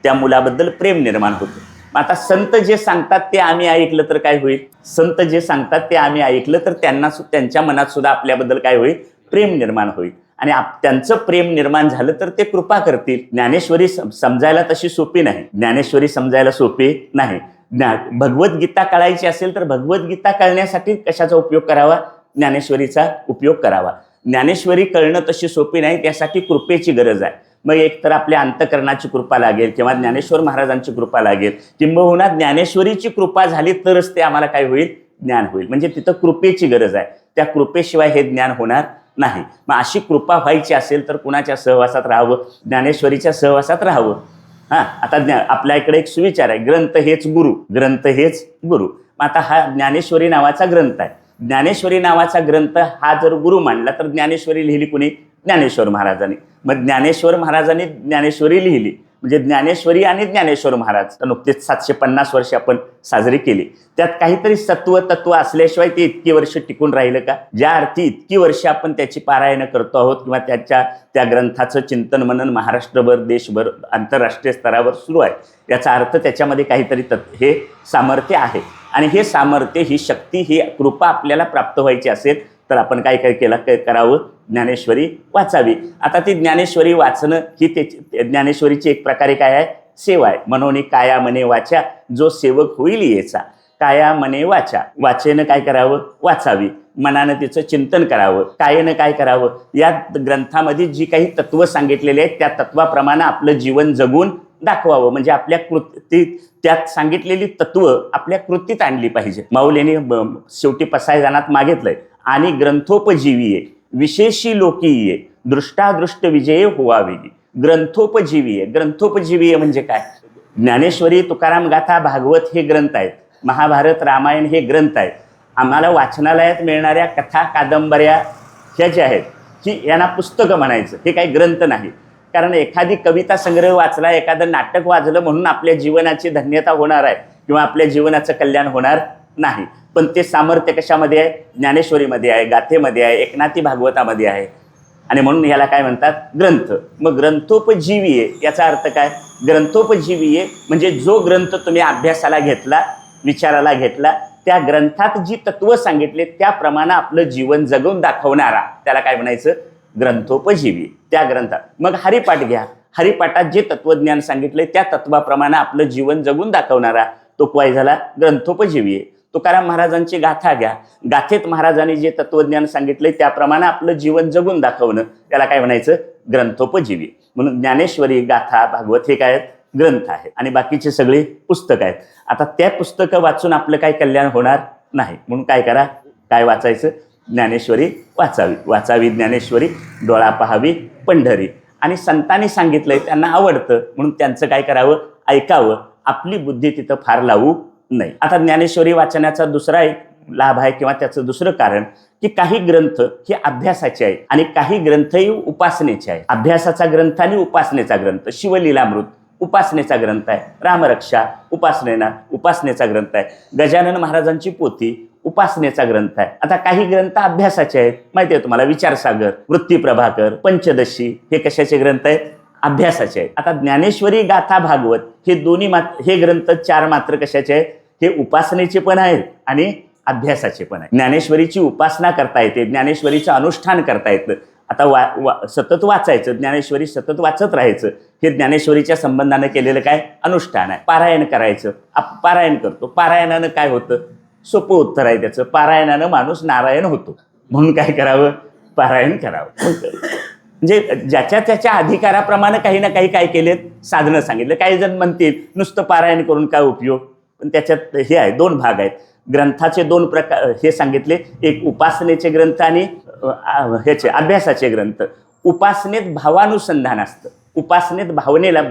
त्या मुलाबद्दल प्रेम निर्माण होतं. आता संत जे सांगतात ते आम्ही ऐकलं तर काय होईल? संत जे सांगतात ते आम्ही ऐकलं तर त्यांच्या मनात सुद्धा आपल्याबद्दल काय होईल? प्रेम निर्माण होईल. आणि त्यांचं प्रेम निर्माण झालं तर ते कृपा करतील. ज्ञानेश्वरी समजायला तशी सोपी नाही. ज्ञानेश्वरी समजायला सोपी नाही. भगवद्गीता कळायची असेल तर भगवद्गीता कळण्यासाठी कशाचा उपयोग करावा? ज्ञानेश्वरीचा उपयोग करावा. ज्ञानेश्वरी कळणं तशी सोपी नाही, त्यासाठी कृपेची गरज आहे. मग एक तर आपल्या अंतकरणाची कृपा लागेल किंवा ज्ञानेश्वर महाराजांची कृपा लागेल, किंबहुना ज्ञानेश्वरीची कृपा झाली तरच ते आम्हाला काय होईल? ज्ञान होईल. म्हणजे तिथं कृपेची गरज आहे. त्या कृपेशिवाय हे ज्ञान होणार नाही. मग अशी कृपा व्हायची असेल तर कुणाच्या सहवासात राहावं? ज्ञानेश्वरीच्या सहवासात राहावं. आता आपल्या इकडे एक सुविचार आहे, ग्रंथ हेच गुरु, ग्रंथ हेच गुरु. आता हा ज्ञानेश्वरी नावाचा ग्रंथ आहे. ज्ञानेश्वरी नावाचा ग्रंथ हा जर गुरु मांडला तर ज्ञानेश्वरी लिहिली कुणी? ज्ञानेश्वर महाराजांनी. मग ज्ञानेश्वर महाराजांनी ज्ञानेश्वरी लिहिली म्हणजे ज्ञानेश्वरी आणि ज्ञानेश्वर महाराज नुकतेच 750 वर्ष आपण साजरी केली. त्यात काहीतरी तत्व असल्याशिवाय ते इतकी वर्ष टिकून राहिलं का? ज्या अर्थी इतकी वर्ष आपण त्याची पारायण करतो आहोत किंवा त्या ग्रंथाचं चिंतन मनन महाराष्ट्रभर, देशभर, आंतरराष्ट्रीय स्तरावर सुरू आहे, याचा अर्थ त्याच्यामध्ये काहीतरी हे सामर्थ्य आहे. आणि हे सामर्थ्य, ही शक्ती, ही कृपा आपल्याला प्राप्त व्हायची असेल तर आपण काय करावं? ज्ञानेश्वरी वाचावी. आता ती ज्ञानेश्वरी वाचणं ही ज्ञानेश्वरीची एक प्रकारे काय आहे? सेवा आहे. म्हणून काया मने वाचा जो सेवक होईल याचा. काया मने वाचा, वाचेनं काय करावं? वाचावी. मनानं तिचं चिंतन करावं. कायेनं काय करावं? या ग्रंथामध्ये जी काही तत्व सांगितलेली आहेत त्या तत्वाप्रमाणे आपलं जीवन जगून दाखवावं. म्हणजे आपल्या त्यात सांगितलेली तत्व आपल्या कृतीत आणली पाहिजे. माऊलीने शेवटी पसायदानात मागितलंय, आणि ग्रंथोपजीवीये विशेषी लोकीये दृष्टादृष्ट विजय व्हावी. ग्रंथोपजीवीये, ग्रंथोपजीवीये म्हणजे काय? ज्ञानेश्वरी, तुकाराम गाथा, भागवत हे ग्रंथ आहेत. महाभारत, रामायण हे ग्रंथ आहेत. आम्हाला वाचनालयात मिळणाऱ्या कथा, कादंबऱ्या ह्या ज्या आहेत की यांना पुस्तकं म्हणायचं, हे काही ग्रंथ नाही. कारण एखादी कविता संग्रह वाचला, एखादं नाटक वाचलं म्हणून आपल्या जीवनाची धन्यता होणार आहे किंवा आपल्या जीवनाचं कल्याण होणार नाही. पण ते सामर्थ्य कशामध्ये आहे? ज्ञानेश्वरीमध्ये आहे, गाथेमध्ये आहे, एकनाथी भागवतामध्ये आहे. आणि म्हणून याला काय म्हणतात? ग्रंथ. मग ग्रंथोपजीवीये याचा अर्थ काय? ग्रंथोपजीवीये म्हणजे जो ग्रंथ तुम्ही अभ्यासाला घेतला, विचाराला घेतला, त्या ग्रंथात जी तत्व सांगितले त्याप्रमाणे आपलं जीवन जगून दाखवणारा, त्याला काय म्हणायचं? ग्रंथोपजीवी. त्या ग्रंथात मग हरिपाठ घ्या. हरिपाठात जे तत्वज्ञान सांगितले त्या तत्वाप्रमाणे आपलं जीवन जगून दाखवणारा तो काय झाला? ग्रंथोपजीवी. तुकाराम महाराजांची गाथा घ्या. गाथेत महाराजांनी जे तत्वज्ञान सांगितले त्याप्रमाणे आपलं जीवन जगून दाखवणं, त्याला काय म्हणायचं? ग्रंथोपजीवी. म्हणून ज्ञानेश्वरी, गाथा, भागवत हे काय आहेत? ग्रंथ आहेत. आणि बाकीचे सगळे पुस्तकं आहेत. आता त्या पुस्तकं वाचून आपलं काय कल्याण होणार नाही. म्हणून काय करा? काय वाचायचं? ज्ञानेश्वरी वाचावी. वाचावी ज्ञानेश्वरी, डोळा पहावी पंढरी. आणि संतांनी सांगितलंय, त्यांना आवडतं म्हणून त्यांचं काय करावं? ऐकावं. आपली बुद्धी तिथं फार लावू नाही. आता ज्ञानेश्वरी वाचण्याचा दुसरा एक लाभ आहे किंवा त्याचं दुसरं कारण की काही ग्रंथ हे अभ्यासाचे आहेत आणि काही ग्रंथही उपासनेचे आहेत. अभ्यासाचा ग्रंथ आणि उपासनेचा ग्रंथ. शिवलीलामृत उपासनेचा ग्रंथ आहे. रामरक्षा उपासनेचा ग्रंथ आहे. गजानन महाराजांची पोथी उपासनेचा ग्रंथ आहे. आता काही ग्रंथ अभ्यासाचे आहेत, माहिती आहे तुम्हाला. विचारसागर, वृत्तीप्रभाकर, पंचदशी हे कशाचे ग्रंथ आहेत? अभ्यासाचे आहेत. आता ज्ञानेश्वरी, गाथा, भागवत हे दोन्ही हे ग्रंथ 4 मात्र कशाचे आहेत? हे उपासनेचे पण आहेत आणि अभ्यासाचे पण आहेत. ज्ञानेश्वरीची उपासना करता येते, ज्ञानेश्वरीचं अनुष्ठान करता येतं. आता सतत वाचायचं, ज्ञानेश्वरी सतत वाचत राहायचं, हे ज्ञानेश्वरीच्या संबंधानं केलेलं काय? अनुष्ठान आहे. पारायण करायचं, पारायण करतो. पारायणानं काय होतं? सोपं उत्तर आहे त्याचं. पारायणानं माणूस नारायण होतो. म्हणून काय करावं? पारायण करावं. म्हणजे ज्याच्या त्याच्या अधिकाराप्रमाणे काही ना काही काय केलेत? साधनं सांगितलं. काही जण म्हणतील नुसतं पारायण करून काय उपयोग? पण त्याच्यात हे आहे, 2 भाग आहेत. ग्रंथाचे 2 प्रकार हे सांगितले. एक उपासनेचे ग्रंथ आणि ह्याचे अभ्यासाचे ग्रंथ. उपासनेत भावानुसंधान असतं. उपासनेत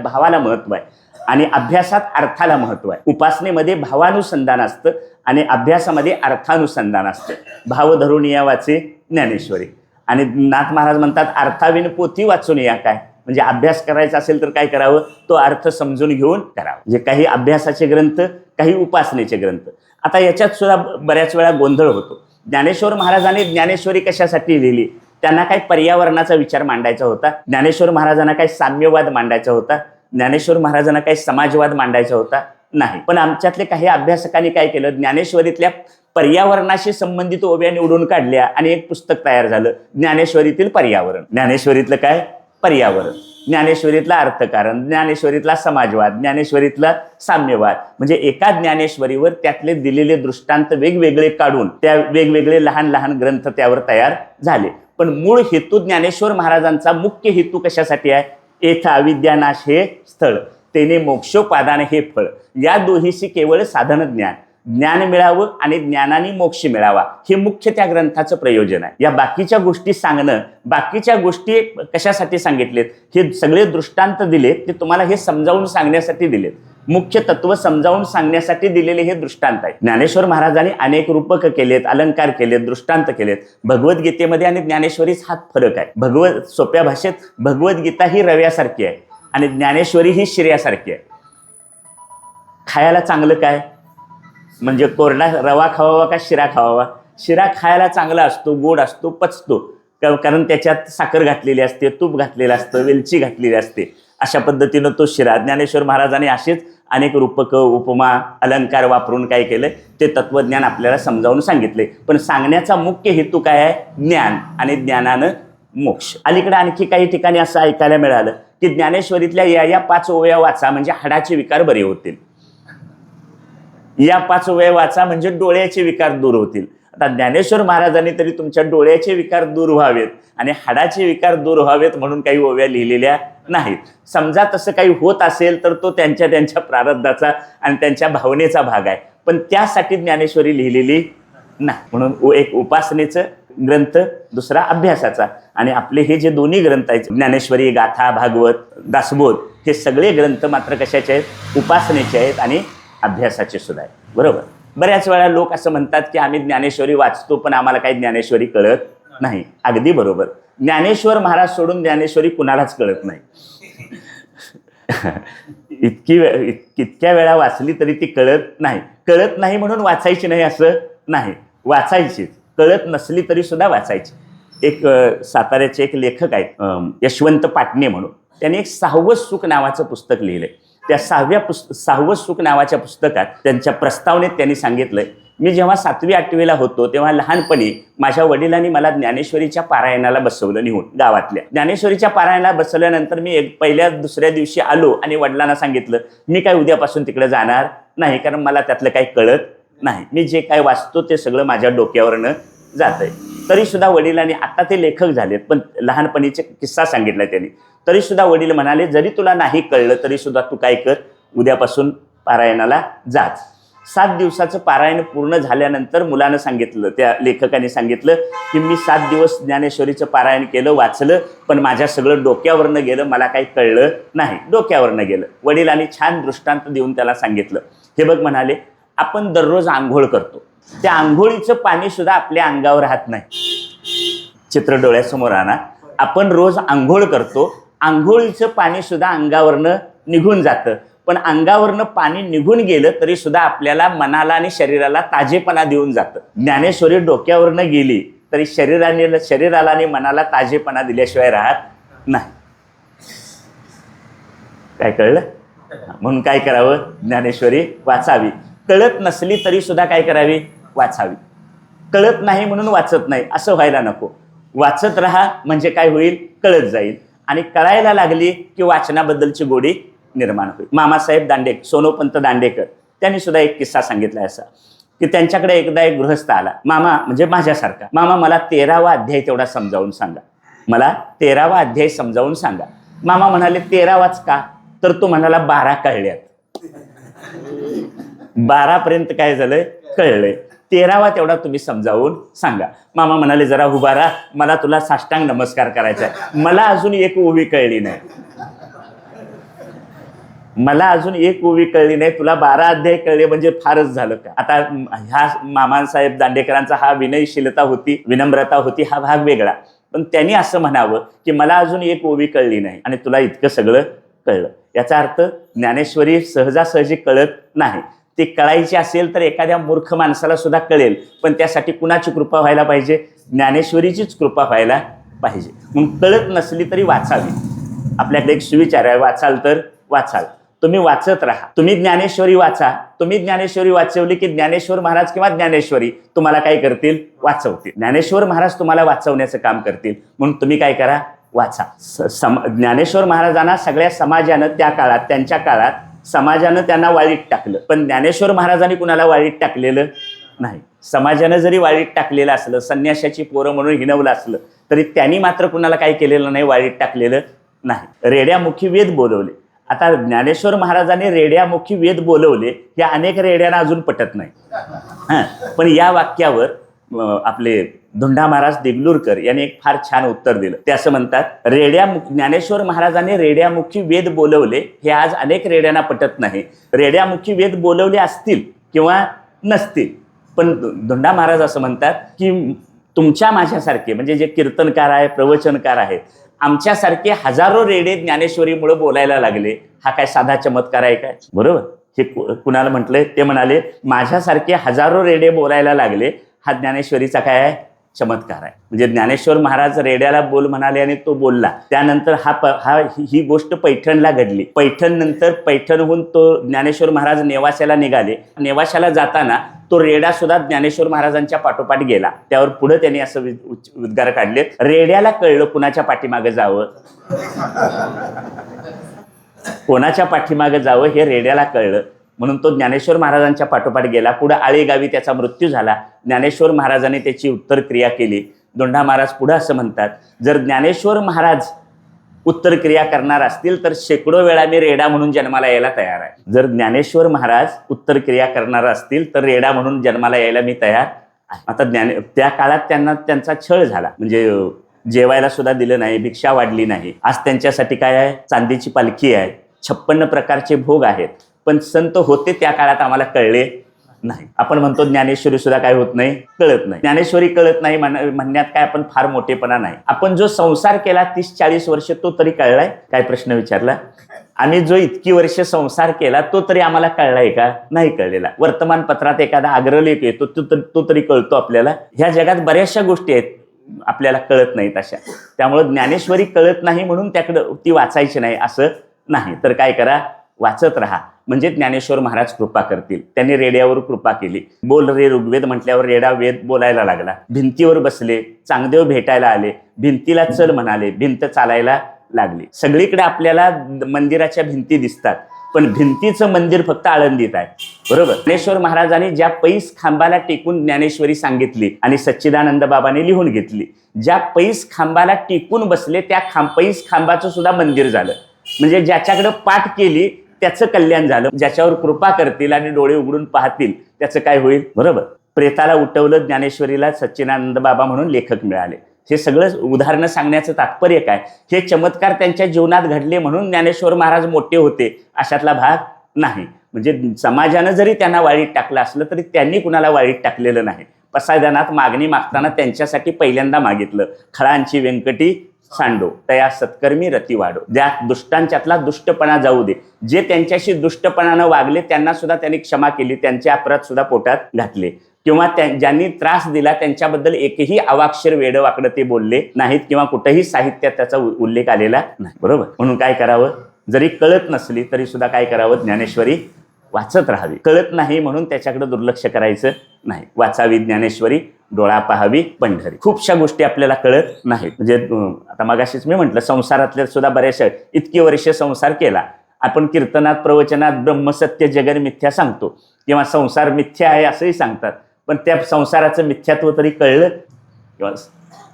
भावाला महत्व आहे आणि अभ्यासात अर्थाला महत्व आहे. उपासनेमध्ये भावानुसंधान असतं आणि अभ्यासामध्ये अर्थानुसंधान असतं. भाव धरून या वाचे ज्ञानेश्वरी. आणि नाथ महाराज म्हणतात, अर्थाविन पोथी वाचून या. काय म्हणजे अभ्यास करायचा असेल तर काय करावं? तो अर्थ समजून घेऊन करावा. म्हणजे काही अभ्यासाचे ग्रंथ, काही उपासनेचे ग्रंथ. आता याच्यात सुद्धा बऱ्याच वेळा गोंधळ होतो. ज्ञानेश्वर महाराजांनी ज्ञानेश्वरी कशासाठी लिहिली? त्यांना काही पर्यावरणाचा विचार मांडायचा होता. ज्ञानेश्वर महाराजांना काही साम्यवाद मांडायचा होता. ज्ञानेश्वर महाराजांना काही समाजवाद मांडायचा होता. नाही. पण आमच्यातले काही अभ्यासकांनी काय केलं, ज्ञानेश्वरीतल्या पर्यावरणाशी संबंधित ओव्या निवडून काढल्या आणि एक पुस्तक तयार झालं, ज्ञानेश्वरीतील पर्यावरण. ज्ञानेश्वरीतलं काय? पर्यावरण. ज्ञानेश्वरीतला अर्थकारण, ज्ञानेश्वरीतला समाजवाद, ज्ञानेश्वरीतला साम्यवाद. म्हणजे एका ज्ञानेश्वरीवर त्यातले दिलेले दृष्टांत वेगवेगळे काढून त्या वेगवेगळे लहान लहान ग्रंथ त्यावर तयार झाले. पण मूळ हेतू ज्ञानेश्वर महाराजांचा मुख्य हेतू कशासाठी आहे? एथ अविद्यानाश हे स्थळ, तेने मोक्षोपादान हे फळ. या दोहीशी केवळ साधन ज्ञान, ज्ञान मिळावं आणि ज्ञानाने मोक्ष मिळावा, हे मुख्य त्या ग्रंथाचं प्रयोजन आहे. या बाकीच्या गोष्टी सांगणं, बाकीच्या गोष्टी कशासाठी सांगितलेत? हे सगळे दृष्टांत दिलेत ते तुम्हाला हे समजावून सांगण्यासाठी दिलेत. मुख्य तत्व समजावून सांगण्यासाठी दिलेले हे दृष्टांत आहे. ज्ञानेश्वर महाराजांनी अनेक रूपक केलेत, अलंकार केलेत, दृष्टांत केलेत. भगवद्गीतेमध्ये आणि ज्ञानेश्वरीच हा फरक आहे. सोप्या भाषेत भगवद्गीता ही रव्यासारखी आहे आणि ज्ञानेश्वरी ही शिऱ्यासारखी आहे. खायला चांगलं काय? म्हणजे कोरडा रवा खावावा का शिरा खावावा? शिरा खायला चांगला असतो, गोड असतो, पचतो, कारण त्याच्यात साखर घातलेली असते, तूप घातलेलं असतं, वेलची घातलेली असते. अशा पद्धतीनं तो शिरा. ज्ञानेश्वर महाराजांनी असेच अनेक रूपक, उपमा, अलंकार वापरून काय केलं, ते तत्वज्ञान आपल्याला समजावून सांगितले. पण सांगण्याचा मुख्य हेतू काय आहे? ज्ञान, आणि ज्ञानानं मोक्ष. अलीकडे आणखी काही ठिकाणी असं ऐकायला मिळालं की ज्ञानेश्वरीतल्या या 5 ओव्या वाचा म्हणजे हाडाचे विकार बरे होतील. या 5 ओव्या वाचा म्हणजे डोळ्याचे विकार दूर होतील. आता ज्ञानेश्वर महाराजांनी तरी तुमच्या डोळ्याचे विकार दूर व्हावेत आणि हाडाचे विकार दूर व्हावेत म्हणून काही ओव्या लिहिलेल्या नाहीत. समजा तसं काही होत असेल तर तो त्यांच्या प्रारब्धाचा आणि त्यांच्या भावनेचा भाग आहे, पण त्यासाठी ज्ञानेश्वरी लिहिलेली नाही. म्हणून एक उपासनेचं ग्रंथ, दुसरा अभ्यासाचा. आणि आपले हे जे दोन्ही ग्रंथ आहेत, ज्ञानेश्वरी, गाथा, भागवत, दासबोध, हे सगळे ग्रंथ मात्र कशाचे आहेत? उपासनेचे आहेत आणि अभ्यासाचे सुद्धा आहेत. बरोबर. बऱ्याच वेळा लोक असं म्हणतात की आम्ही ज्ञानेश्वरी वाचतो पण आम्हाला काही ज्ञानेश्वरी कळत नाही. अगदी बरोबर. ज्ञानेश्वर महाराज सोडून ज्ञानेश्वरी कुणालाच कळत नाही. इतक्या वेळा वाचली तरी ती कळत नाही. कळत नाही म्हणून वाचायची नाही असं नाही, वाचायची. कळत नसली तरी सुद्धा वाचायची. एक साताऱ्याचे एक लेखक आहेत यशवंत पाटणे म्हणून, त्यांनी एक 6वं सुख नावाचं पुस्तक लिहिलंय. त्या 6वं सुख नावाच्या पुस्तकात त्यांच्या प्रस्तावनेत त्यांनी सांगितलंय, मी जेव्हा 7वी 8वीला होतो तेव्हा लहानपणी माझ्या वडिलांनी मला ज्ञानेश्वरीच्या पारायणाला बसवलं निघून गावातल्या. ज्ञानेश्वरीच्या पारायणाला बसवल्यानंतर मी पहिल्या दुसऱ्या दिवशी आलो आणि वडिलांना सांगितलं मी काय उद्यापासून तिकडे जाणार नाही, कारण मला त्यातलं काही कळत नाही. मी जे काय वाचतो ते सगळं माझ्या डोक्यावरनं जात आहे. तरी सुद्धा वडिलांनी, आता ते लेखक झालेत पण लहानपणीचे किस्सा सांगितला त्यांनी, तरी सुद्धा वडील म्हणाले जरी तुला नाही कळलं तरी सुद्धा तू काय कर, उद्यापासून पारायणाला जाच. 7 दिवसाचं पारायण पूर्ण झाल्यानंतर मुलानं सांगितलं, त्या लेखकाने सांगितलं की मी 7 दिवस ज्ञानेश्वरीचं पारायण केलं, वाचलं, पण माझ्या सगळं डोक्यावरनं गेलं, मला काही कळलं नाही, डोक्यावरनं गेलं. वडिलांनी छान दृष्टांत देऊन त्याला सांगितलं, हे बघ म्हणाले, आपण दररोज आंघोळ करतो, त्या आंघोळीचं पाणी सुद्धा आपल्या अंगावर राहत नाही. चित्र डोळ्यासमोर आणा. आपण रोज आंघोळ करतो, आंघोळीचं पाणी सुद्धा अंगावरनं निघून जातं, पण अंगावरनं पाणी निघून गेलं तरी सुद्धा आपल्याला मनाला आणि शरीराला ताजेपणा देऊन जातं. ज्ञानेश्वरी डोक्यावरनं गेली तरी शरीराला आणि मनाला ताजेपणा दिल्याशिवाय राहत नाही. काय कळलं? म्हणून काय करावं? ज्ञानेश्वरी वाचावी. कळत नसली तरी सुद्धा काय करावी? वाचावी. कळत नाही म्हणून वाचत नाही असं व्हायला नको. वाचत राहा म्हणजे काय होईल? कळत जाईल. आणि कळायला लागली की वाचनाबद्दलची गोडी निर्माण होईल. मामासाहेब दांडेकर, सोनोपंत दांडेकर, त्यांनी सुद्धा एक किस्सा सांगितला असा की त्यांच्याकडे एकदा एक गृहस्थ आला. मामा, म्हणजे माझ्यासारखा, मामा मला 13वा अध्याय तेवढा समजावून सांगा, मला 13वा अध्याय समजावून सांगा. मामा म्हणाले 13वाच का? तर तो म्हणाला 12 कळल्यात. 12 पर्यंत काय झालंय? कळलंय. 13वा तेवढा तुम्ही समजावून सांगा. मामा म्हणाले जरा उभा राहा, मला तुला साष्टांग नमस्कार करायचा आहे, मला अजून एक ओवी कळली नाही, मला अजून एक ओवी कळली नाही, तुला 12 अध्याय कळले म्हणजे फारच झालं का? आता ह्या मामासाहेब दांडेकरांचा हा विनयशीलता होती, विनम्रता होती, हा भाग वेगळा. पण त्यांनी असं म्हणावं की मला अजून एक ओवी कळली नाही आणि तुला इतकं सगळं कळलं. याचा अर्थ ज्ञानेश्वरी सहजासहजी कळत नाही. ते कळायची असेल तर एखाद्या मूर्ख माणसाला सुद्धा कळेल, पण त्यासाठी कुणाची कृपा व्हायला पाहिजे? ज्ञानेश्वरीचीच कृपा व्हायला पाहिजे. म्हणून कळत नसली तरी वाचावी. आपल्याकडे एक सुविचार आहे, वाचाल तर वाचाल. तुम्ही वाचत राहा. तुम्ही ज्ञानेश्वरी वाचा. तुम्ही ज्ञानेश्वरी वाचवली की ज्ञानेश्वर महाराज किंवा ज्ञानेश्वरी तुम्हाला काय करतील? वाचवतील. ज्ञानेश्वर महाराज तुम्हाला वाचवण्याचं काम करतील. म्हणून तुम्ही काय करा? वाचा. ज्ञानेश्वर महाराजांना सगळ्या समाजानं त्या काळात, त्यांच्या काळात समाजानं त्यांना वाळीत टाकलं, पण ज्ञानेश्वर महाराजांनी कुणाला वाळीत टाकलेलं नाही. समाजानं जरी वाळीत टाकलेलं असलं, संन्याशाची पोरं म्हणून हिणवलं असलं, तरी त्यांनी मात्र कुणाला काय केलेलं नाही? वाळीत टाकलेलं नाही. रेड्यामुखी वेद बोलवले. आता ज्ञानेश्वर महाराजांनी रेड्यामुखी वेद बोलवले हे अनेक रेड्यांना अजून पटत नाही. पण या वाक्यावर आपले धोंडा महाराज देगलूरकर यांनी एक फार छान उत्तर दिलं. ते असं म्हणतात, ज्ञानेश्वर महाराजांनी रेड्यामुखी वेद बोलवले हे आज अनेक रेड्यांना पटत नाही. रेड्यामुखी वेद बोलवले असतील किंवा नसतील, पण धोंडा महाराज असं म्हणतात की तुमच्या माझ्यासारखे म्हणजे जे कीर्तनकार आहे, प्रवचनकार आहेत, आमच्यासारखे हजारो रेडे ज्ञानेश्वरीमुळे बोलायला लागले. हा काय साधा चमत्कार आहे काय? बरोबर. हे कुणाला म्हटलंय? ते म्हणाले माझ्यासारखे हजारो रेडे बोलायला लागले. हा ज्ञानेश्वरीचा काय आहे? चमत्कार आहे. म्हणजे ज्ञानेश्वर महाराज रेड्याला बोल म्हणाले आणि तो बोलला. त्यानंतर ही गोष्ट पैठणला घडली. पैठण नंतर पैठणहून तो ज्ञानेश्वर महाराज नेवाशाला निघाले. नेवाशाला जाताना तो रेडा सुद्धा ज्ञानेश्वर महाराजांच्या पाठोपाठ गेला. त्यावर पुढे त्यांनी असं उद्गार काढले, रेड्याला कळलं कुणाच्या पाठीमागे जावं. कोणाच्या पाठीमागे जावं हे रेड्याला कळलं, म्हणून तो ज्ञानेश्वर महाराजांच्या पाठोपाठ गेला. पुढे आळेगावी त्याचा मृत्यू झाला. ज्ञानेश्वर महाराजांनी त्याची उत्तर क्रिया केली. दोंडा महाराज पुढे असं म्हणतात, जर ज्ञानेश्वर महाराज उत्तर क्रिया करणार असतील तर शेकडो वेळा मी रेडा म्हणून जन्माला यायला तयार आहे. जर ज्ञानेश्वर महाराज उत्तर क्रिया करणार असतील तर रेडा म्हणून जन्माला यायला मी तयार आहे. आता त्या काळात त्यांचा छळ झाला. म्हणजे जेवायला सुद्धा दिलं नाही, भिक्षा वाढली नाही. आज त्यांच्यासाठी काय आहे? चांदीची पालखी आहे, 56 प्रकारचे भोग आहेत. पण संत होते त्या काळात आम्हाला कळले नाही. आपण म्हणतो ज्ञानेश्वरी सुद्धा काय होत नाही? कळत नाही. ज्ञानेश्वरी कळत नाही म्हणण्यात काय आपण फार मोठेपणा नाही. आपण जो संसार केला 30-40 वर्ष तो तरी कळलाय काय? प्रश्न विचारला. आम्ही जो इतकी वर्ष संसार केला तो तरी आम्हाला कळलाय का? नाही कळलेला. वर्तमानपत्रात एखादा अग्रलेख येतो तो तरी कळतो आपल्याला. ह्या जगात बऱ्याचशा गोष्टी आहेत आपल्याला कळत नाहीत अशा. त्यामुळे ज्ञानेश्वरी कळत नाही म्हणून त्याकडं ती वाचायची नाही असं नाही. तर काय करा? वाचत राहा. म्हणजे ज्ञानेश्वर महाराज कृपा करतील. त्यांनी रेड्यावर कृपा केली. बोल रे ऋग्वेद म्हटल्यावर रेडा वेद बोलायला लागला. भिंतीवर बसले, चांगदेव भेटायला आले, भिंतीला चल म्हणाले, भिंत चालायला लागली. सगळीकडे आपल्याला मंदिराच्या भिंती दिसतात, पण भिंतीचं मंदिर फक्त आळंदीत आहे. बरोबर. ज्ञानेश्वर महाराजांनी ज्या पैस खांबाला टेकून ज्ञानेश्वरी सांगितली आणि सच्चिदानंद बाबांनी लिहून घेतली, ज्या पैस खांबाला टेकून बसले त्या पैस खांबाचं सुद्धा मंदिर झालं. म्हणजे ज्याच्याकडे पाठ केली त्याचं कल्याण झालं. ज्याच्यावर कृपा करतील आणि डोळे उघडून पाहतील त्याचं काय होईल? बरोबर. प्रेताला उठवलं, ज्ञानेश्वरीला सच्चिदानंद बाबा म्हणून लेखक मिळाले. हे सगळं उदाहरणं सांगण्याचं तात्पर्य काय? हे चमत्कार त्यांच्या जीवनात घडले म्हणून ज्ञानेश्वर महाराज मोठे होते अशातला भाग नाही. म्हणजे समाजानं जरी त्यांना वाळीत टाकलं असलं तरी त्यांनी कुणाला वाळीत टाकलेलं नाही. पसायदानात मागणी मागताना त्यांच्यासाठी पहिल्यांदा मागितलं, खळांची व्यंकटी सांडो तया सत्कर्मी रती वाढो. ज्या दुष्टांच्यातला दुष्टपणा जाऊ दे. जे त्यांच्याशी दुष्टपणानं वागले त्यांना सुद्धा त्यांनी क्षमा केली, त्यांचे अपराध सुद्धा पोटात घातले. किंवा ज्यांनी त्रास दिला त्यांच्याबद्दल एकही अवाक्षर वेडं वाकडं ते बोलले नाहीत किंवा कुठेही साहित्यात त्याचा उल्लेख आलेला नाही. बरोबर. म्हणून काय करावं? जरी कळत नसली तरी सुद्धा काय करावं? ज्ञानेश्वरी वाचत राहावी. कळत नाही म्हणून त्याच्याकडे दुर्लक्ष करायचं नाही. वाचावी ज्ञानेश्वरी, डोळा पाहावी पंढरी. खूपशा गोष्टी आपल्याला कळत नाहीत. म्हणजे आता मगाशीच मी म्हटलं, संसारातल्या सुद्धा बऱ्याचशा इतकी वर्ष संसार केला. आपण कीर्तनात प्रवचनात ब्रह्मसत्य जगन मिथ्या सांगतो किंवा संसार मिथ्या आहे असंही सांगतात, पण त्या संसाराचं मिथ्यात्व तरी कळलं? किंवा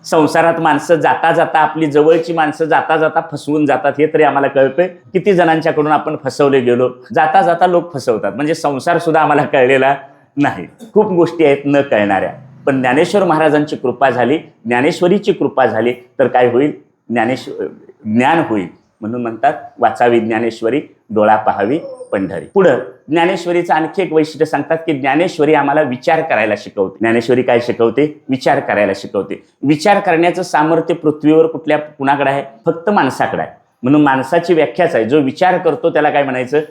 संसारात माणसं जाता जाता, आपली जवळची माणसं जाता जाता फसवून जातात हे तरी आम्हाला कळतंय? किती जणांच्याकडून आपण फसवले गेलो. जाता जाता लोक फसवतात. म्हणजे संसार सुद्धा आम्हाला कळलेला नाही. खूप गोष्टी आहेत न कळणाऱ्या. पण ज्ञानेश्वर महाराजांची कृपा झाली, ज्ञानेश्वरीची कृपा झाली तर काय होईल? ज्ञान होईल. म्हणून म्हणतात वाचावी ज्ञानेश्वरी, डोळा पाहावी पंढरी. पुढं ज्ञानेश्वरीचं आणखी एक वैशिष्ट्य सांगतात की ज्ञानेश्वरी आम्हाला विचार करायला शिकवते. ज्ञानेश्वरी काय शिकवते? विचार करायला शिकवते. विचार करण्याचं सामर्थ्य पृथ्वीवर कुणाकडे आहे? फक्त माणसाकडे आहे. म्हणून माणसाची व्याख्याच आहे, जो विचार करतो त्याला काय म्हणायचं?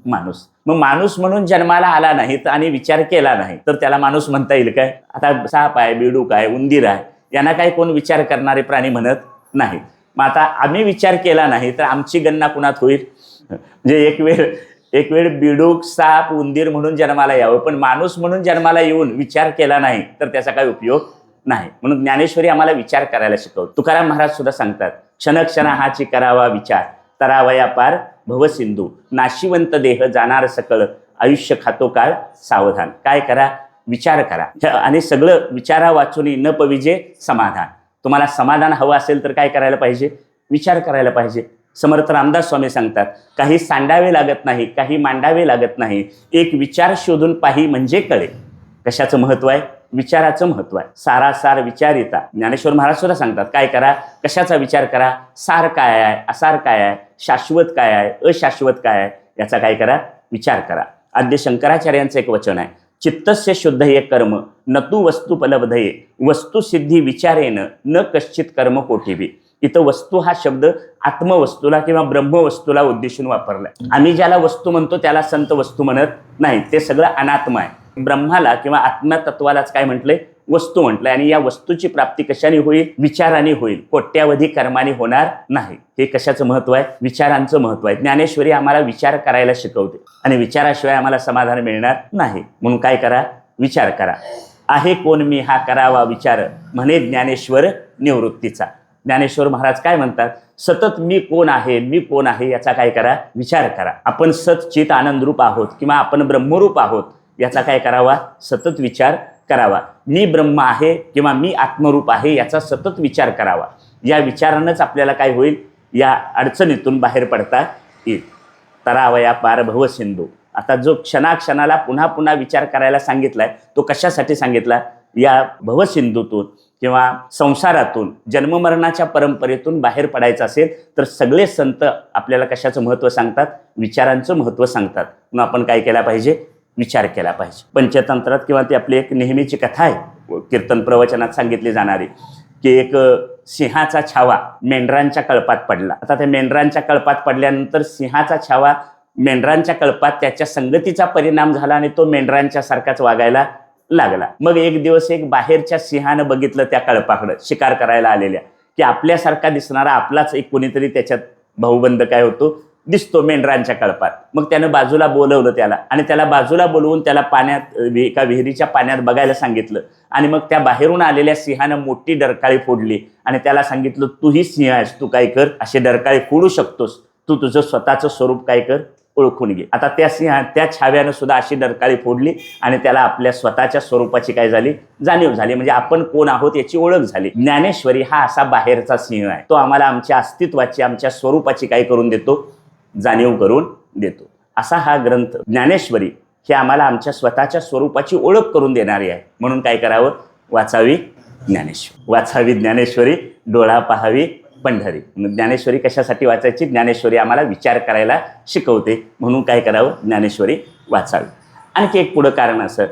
माणूस. मग माणूस म्हणून जन्माला आला नाही आणि विचार केला नाही तर त्याला माणूस म्हणता येईल काय? आता साप आहे, बेडूक आहे, उंदीर आहे, यांना काय कोण विचार करणारे प्राणी म्हणत नाही. मग आता आम्ही विचार केला नाही तर आमची गणना कुणात होईल? म्हणजे एक वेळ बिडूक, साप, उंदीर म्हणून जन्माला यावं, पण माणूस म्हणून जन्माला येऊन विचार केला नाही तर त्याचा काही उपयोग नाही. म्हणून ज्ञानेश्वरी आम्हाला विचार करायला शिकवतो. तुकाराम महाराज सुद्धा सांगतात, क्षण हाची करावा विचार, तरावया पार भवसिंधू, नाशिवंत देह जाणार सकळ, आयुष्य खातो काळ सावधान. काय करा? विचार करा. आणि सगळं विचारा वाचून न पविजे समाधान. तुम्हाला समाधान हवं असेल तर काय करायला पाहिजे? विचार करायला पाहिजे. समर्थ रामदास स्वामी सांगतात, काही सांडावे लागत नाही, काही मांडावे लागत नाही, एक विचार शोधून पाही म्हणजे कळे. कशाचं महत्व आहे? विचाराचं महत्व आहे. सारासार विचारिता. ज्ञानेश्वर महाराज सुद्धा सांगतात, काय करा? कशाचा विचार करा? सार काय आहे, असार काय आहे, शाश्वत काय आहे, अशाश्वत काय आहे, याचा काय करा? विचार करा. आद्य शंकराचार्यांचं एक वचन आहे, चित्तस्य शुद्ध हे कर्म न तू वस्तू फलबधये, वस्तुसिद्धी विचारेन न कश्चित कर्म कोठीबी. इथं वस्तू हा शब्द आत्मवस्तूला किंवा ब्रह्मवस्तूला उद्देशून वापरलाय. आम्ही ज्याला वस्तू म्हणतो त्याला संत वस्तू म्हणत नाही, ते सगळं अनात्म आहे. ब्रह्माला किंवा आत्मतत्वालाच काय म्हटलंय? वस्तू म्हटलंय. आणि या वस्तूची प्राप्ती कशाने होईल? विचाराने होईल, कोट्यावधी कर्माने होणार नाही. हे कशाचं महत्व आहे? विचारांचं महत्व आहे. ज्ञानेश्वरी आम्हाला विचार करायला शिकवते आणि विचाराशिवाय आम्हाला समाधान मिळणार नाही. म्हणून काय करा? विचार करा. आहे कोण मी हा करावा विचार, म्हणे ज्ञानेश्वर निवृत्तीचा. ज्ञानेश्वर महाराज काय म्हणतात? सतत मी कोण आहे, मी कोण आहे याचा काय करा? विचार करा. आपण सतचित आनंदरूप आहोत किंवा आपण ब्रह्मरूप आहोत याचा काय करावा? सतत विचार करावा. मी ब्रह्म आहे किंवा मी आत्मरूप आहे याचा सतत विचार करावा. या विचारानंच आपल्याला काय होईल? या अडचणीतून बाहेर पडता येईल. तरावया पार भवसिंधू. आता जो क्षणाक्षणाला पुन्हा पुन्हा विचार करायला सांगितलाय तो कशासाठी सांगितला? या भवसिंधूतून किंवा संसारातून, जन्ममरणाच्या परंपरेतून बाहेर पडायचं असेल तर सगळे संत आपल्याला कशाचं महत्त्व सांगतात? विचारांचं महत्त्व सांगतात. म्हणून आपण काय केला पाहिजे? विचार केला पाहिजे. पंचतंत्रात किंवा ती आपली एक नेहमीची कथा आहे, कीर्तन प्रवचनात सांगितली जाणारी, की एक सिंहाचा छावा मेंढरांच्या कळपात पडला. आता त्या मेंढरांच्या कळपात पडल्यानंतर सिंहाचा छावा मेंढरांच्या कळपात त्याच्या संगतीचा परिणाम झाला आणि तो मेंढरांच्या सारखाच वागायला लागला. मग एक दिवस एक बाहेरच्या सिंहानं बघितलं त्या कळपाकडं, शिकार करायला आलेल्या, की आपल्यासारखा दिसणारा आपलाच एक कोणीतरी त्याच्यात भाऊबंद काय होतो दिसतो मेंढरांच्या कळपात. मग त्यानं बाजूला बोलवलं त्याला आणि त्याला बाजूला बोलवून त्याला पाण्यात, एका विहिरीच्या पाण्यात बघायला सांगितलं. आणि मग त्या बाहेरून आलेल्या सिंहानं मोठी डरकाळी फोडली आणि त्याला सांगितलं, तूही सिंह आहेस, तू काय कर, असे डरकाळी फोडू शकतोस, तू तुझं स्वतःचं स्वरूप काय कर, ओळखून घे. आता त्या छाव्यानं सुद्धा अशी डरकाळी फोडली आणि त्याला आपल्या स्वतःच्या स्वरूपाची काय झाली? जाणीव झाली. म्हणजे आपण कोण आहोत याची ओळख झाली. ज्ञानेश्वरी हा असा बाहेरचा सिंह आहे, तो आम्हाला आमच्या अस्तित्वाची, आमच्या स्वरूपाची काय करून देतो? जाणीव करून देतो. असा हा ग्रंथ ज्ञानेश्वरी हे आम्हाला आमच्या स्वतःच्या स्वरूपाची ओळख करून देणारी आहे. म्हणून काय करावं? वाचावी ज्ञानेश्वरी. वाचावी ज्ञानेश्वरी, डोळा पाहावी पंढरी. ज्ञानेश्वरी कशासाठी वाचायची? ज्ञानेश्वरी आम्हाला विचार करायला शिकवते, म्हणून काय करावं? ज्ञानेश्वरी वाचावी. आणखी एक पुढं कारण असं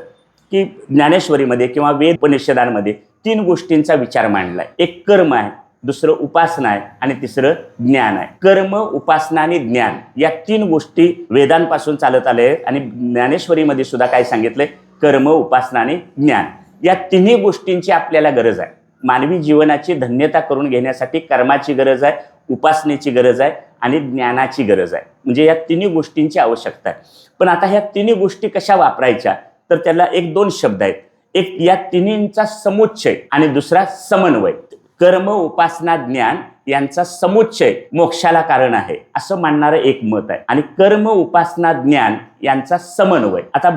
की ज्ञानेश्वरीमध्ये किंवा वेद उपनिषदांमध्ये 3 गोष्टींचा विचार मांडलाय. एक कर्म आहे, दुसरं उपासना आहे आणि तिसरं ज्ञान आहे. कर्म, उपासना आणि ज्ञान या 3 गोष्टी वेदांपासून चालत आले आणि ज्ञानेश्वरीमध्ये सुद्धा काय सांगितलंय? कर्म, उपासना आणि ज्ञान या 3 गोष्टींची आपल्याला गरज आहे. मानवी जीवनाची धन्यता करून घेण्यासाठी कर्माची गरज आहे, उपासनेची गरज आहे आणि ज्ञानाची गरज आहे. म्हणजे या 3 गोष्टींची आवश्यकता आहे. पण आता ह्या 3 गोष्टी कशा वापरायच्या? तर त्याला 1-2 शब्द आहेत. एक या 3चा समुच्चय आणि दुसरा समन्वय. कर्म, उपासना, ज्ञान यांचा समुच्चय मोक्षाला कारण आहे असं मानणारं एक मत आहे. आणि कर्म, उपासना, ज्ञान यांचा समन्वय. आता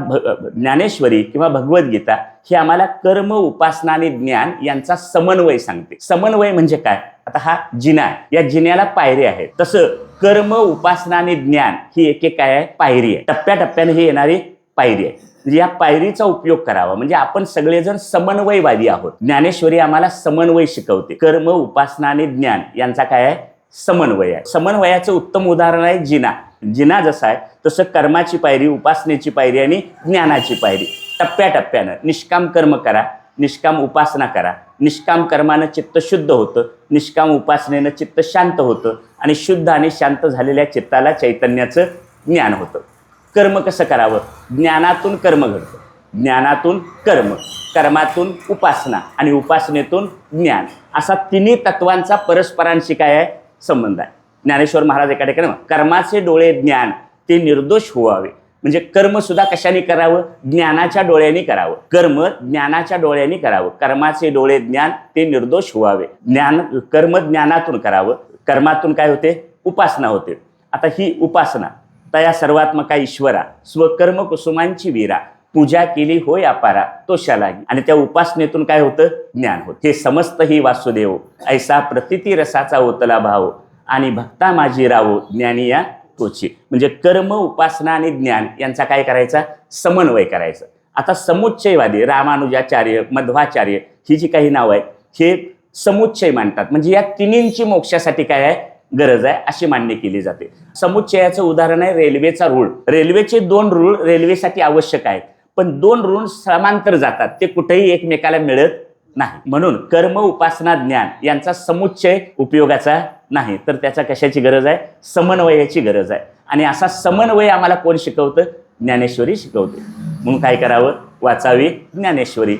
ज्ञानेश्वरी किंवा भगवद्गीता हे आम्हाला कर्म, उपासना आणि ज्ञान यांचा समन्वय सांगते. समन्वय म्हणजे काय? आता हा जिना आहे, या जिन्याला पायऱ्या आहेत. तसं कर्म, उपासना आणि ज्ञान ही एक काय आहे? पायरी आहे. टप्प्याटप्प्याने ही येणारी पायरी आहे. या पायरीचा उपयोग करावा. म्हणजे आपण सगळेजण समन्वयवादी आहोत. ज्ञानेश्वरी आम्हाला समन्वय शिकवते. कर्म, उपासना आणि ज्ञान यांचा काय आहे? समन्वय आहे. समन्वयाचं उत्तम उदाहरण आहे जिना. जिना जसा आहे तसं कर्माची पायरी, उपासनेची पायरी आणि ज्ञानाची पायरी. टप्प्याटप्प्यानं निष्काम कर्म करा, निष्काम उपासना करा. निष्काम कर्मानं चित्त शुद्ध होतं, निष्काम उपासनेनं चित्त शांत होतं आणि शुद्ध आणि शांत झालेल्या चित्ताला चैतन्याचं ज्ञान होतं. कर्म कसं करावं? ज्ञानातून कर्म घडतं, ज्ञानातून कर्म, कर्मातून उपासना आणि उपासनेतून ज्ञान, असा 3 तत्वांचा परस्परांशी काय आहे? संबंध आहे. ज्ञानेश्वर महाराज एका ठिकाणी कर्माचे डोळे ज्ञान, ते निर्दोष व्हावे. म्हणजे कर्म सुद्धा कशाने करावं? ज्ञानाच्या डोळ्यांनी करावं. कर्म ज्ञानाच्या डोळ्यांनी करावं. कर्माचे डोळे ज्ञान, ते निर्दोष व्हावे. कर्म ज्ञानातून करावं. कर्मातून काय होते? उपासना होते. आता ही उपासना, तया सर्वात्मका ईश्वरा स्वकर्म कुसुमांची वीरा पूजा केली होय अपारा तो शालागी. आणि त्या उपासनेतून काय होतं? ज्ञान होत. हे समस्त ही वासुदेव ऐसा प्रतिती रसाचा ओतला भाव आणि भक्ता माझी रावो ज्ञानी या तोची. म्हणजे कर्म, उपासना आणि ज्ञान यांचा काय करायचा? समन्वय करायचा. आता समुच्चयवादी रामानुजाचार्य, मध्वाचार्य ही जी काही नावं आहेत, हे समुच्चय मांडतात. म्हणजे या तिन्हींची मोक्षासाठी काय आहे? गरज आहे अशी मान्य केली जाते. समुच्चयाचं उदाहरण आहे रेल्वेचा रूळ. रेल्वेचे 2 रूळ रेल्वेसाठी आवश्यक आहेत, पण 2 रूळ समांतर जातात, ते कुठेही एकमेकाला मिळत नाही. म्हणून कर्म, उपासना, ज्ञान यांचा समुच्चय उपयोगाचा नाही, तर त्याचा कशाची गरज आहे? समन्वयाची गरज आहे. आणि असा समन्वय आम्हाला कोण शिकवतं? ज्ञानेश्वरी शिकवते. म्हणून काय करावं? वाचावी ज्ञानेश्वरी,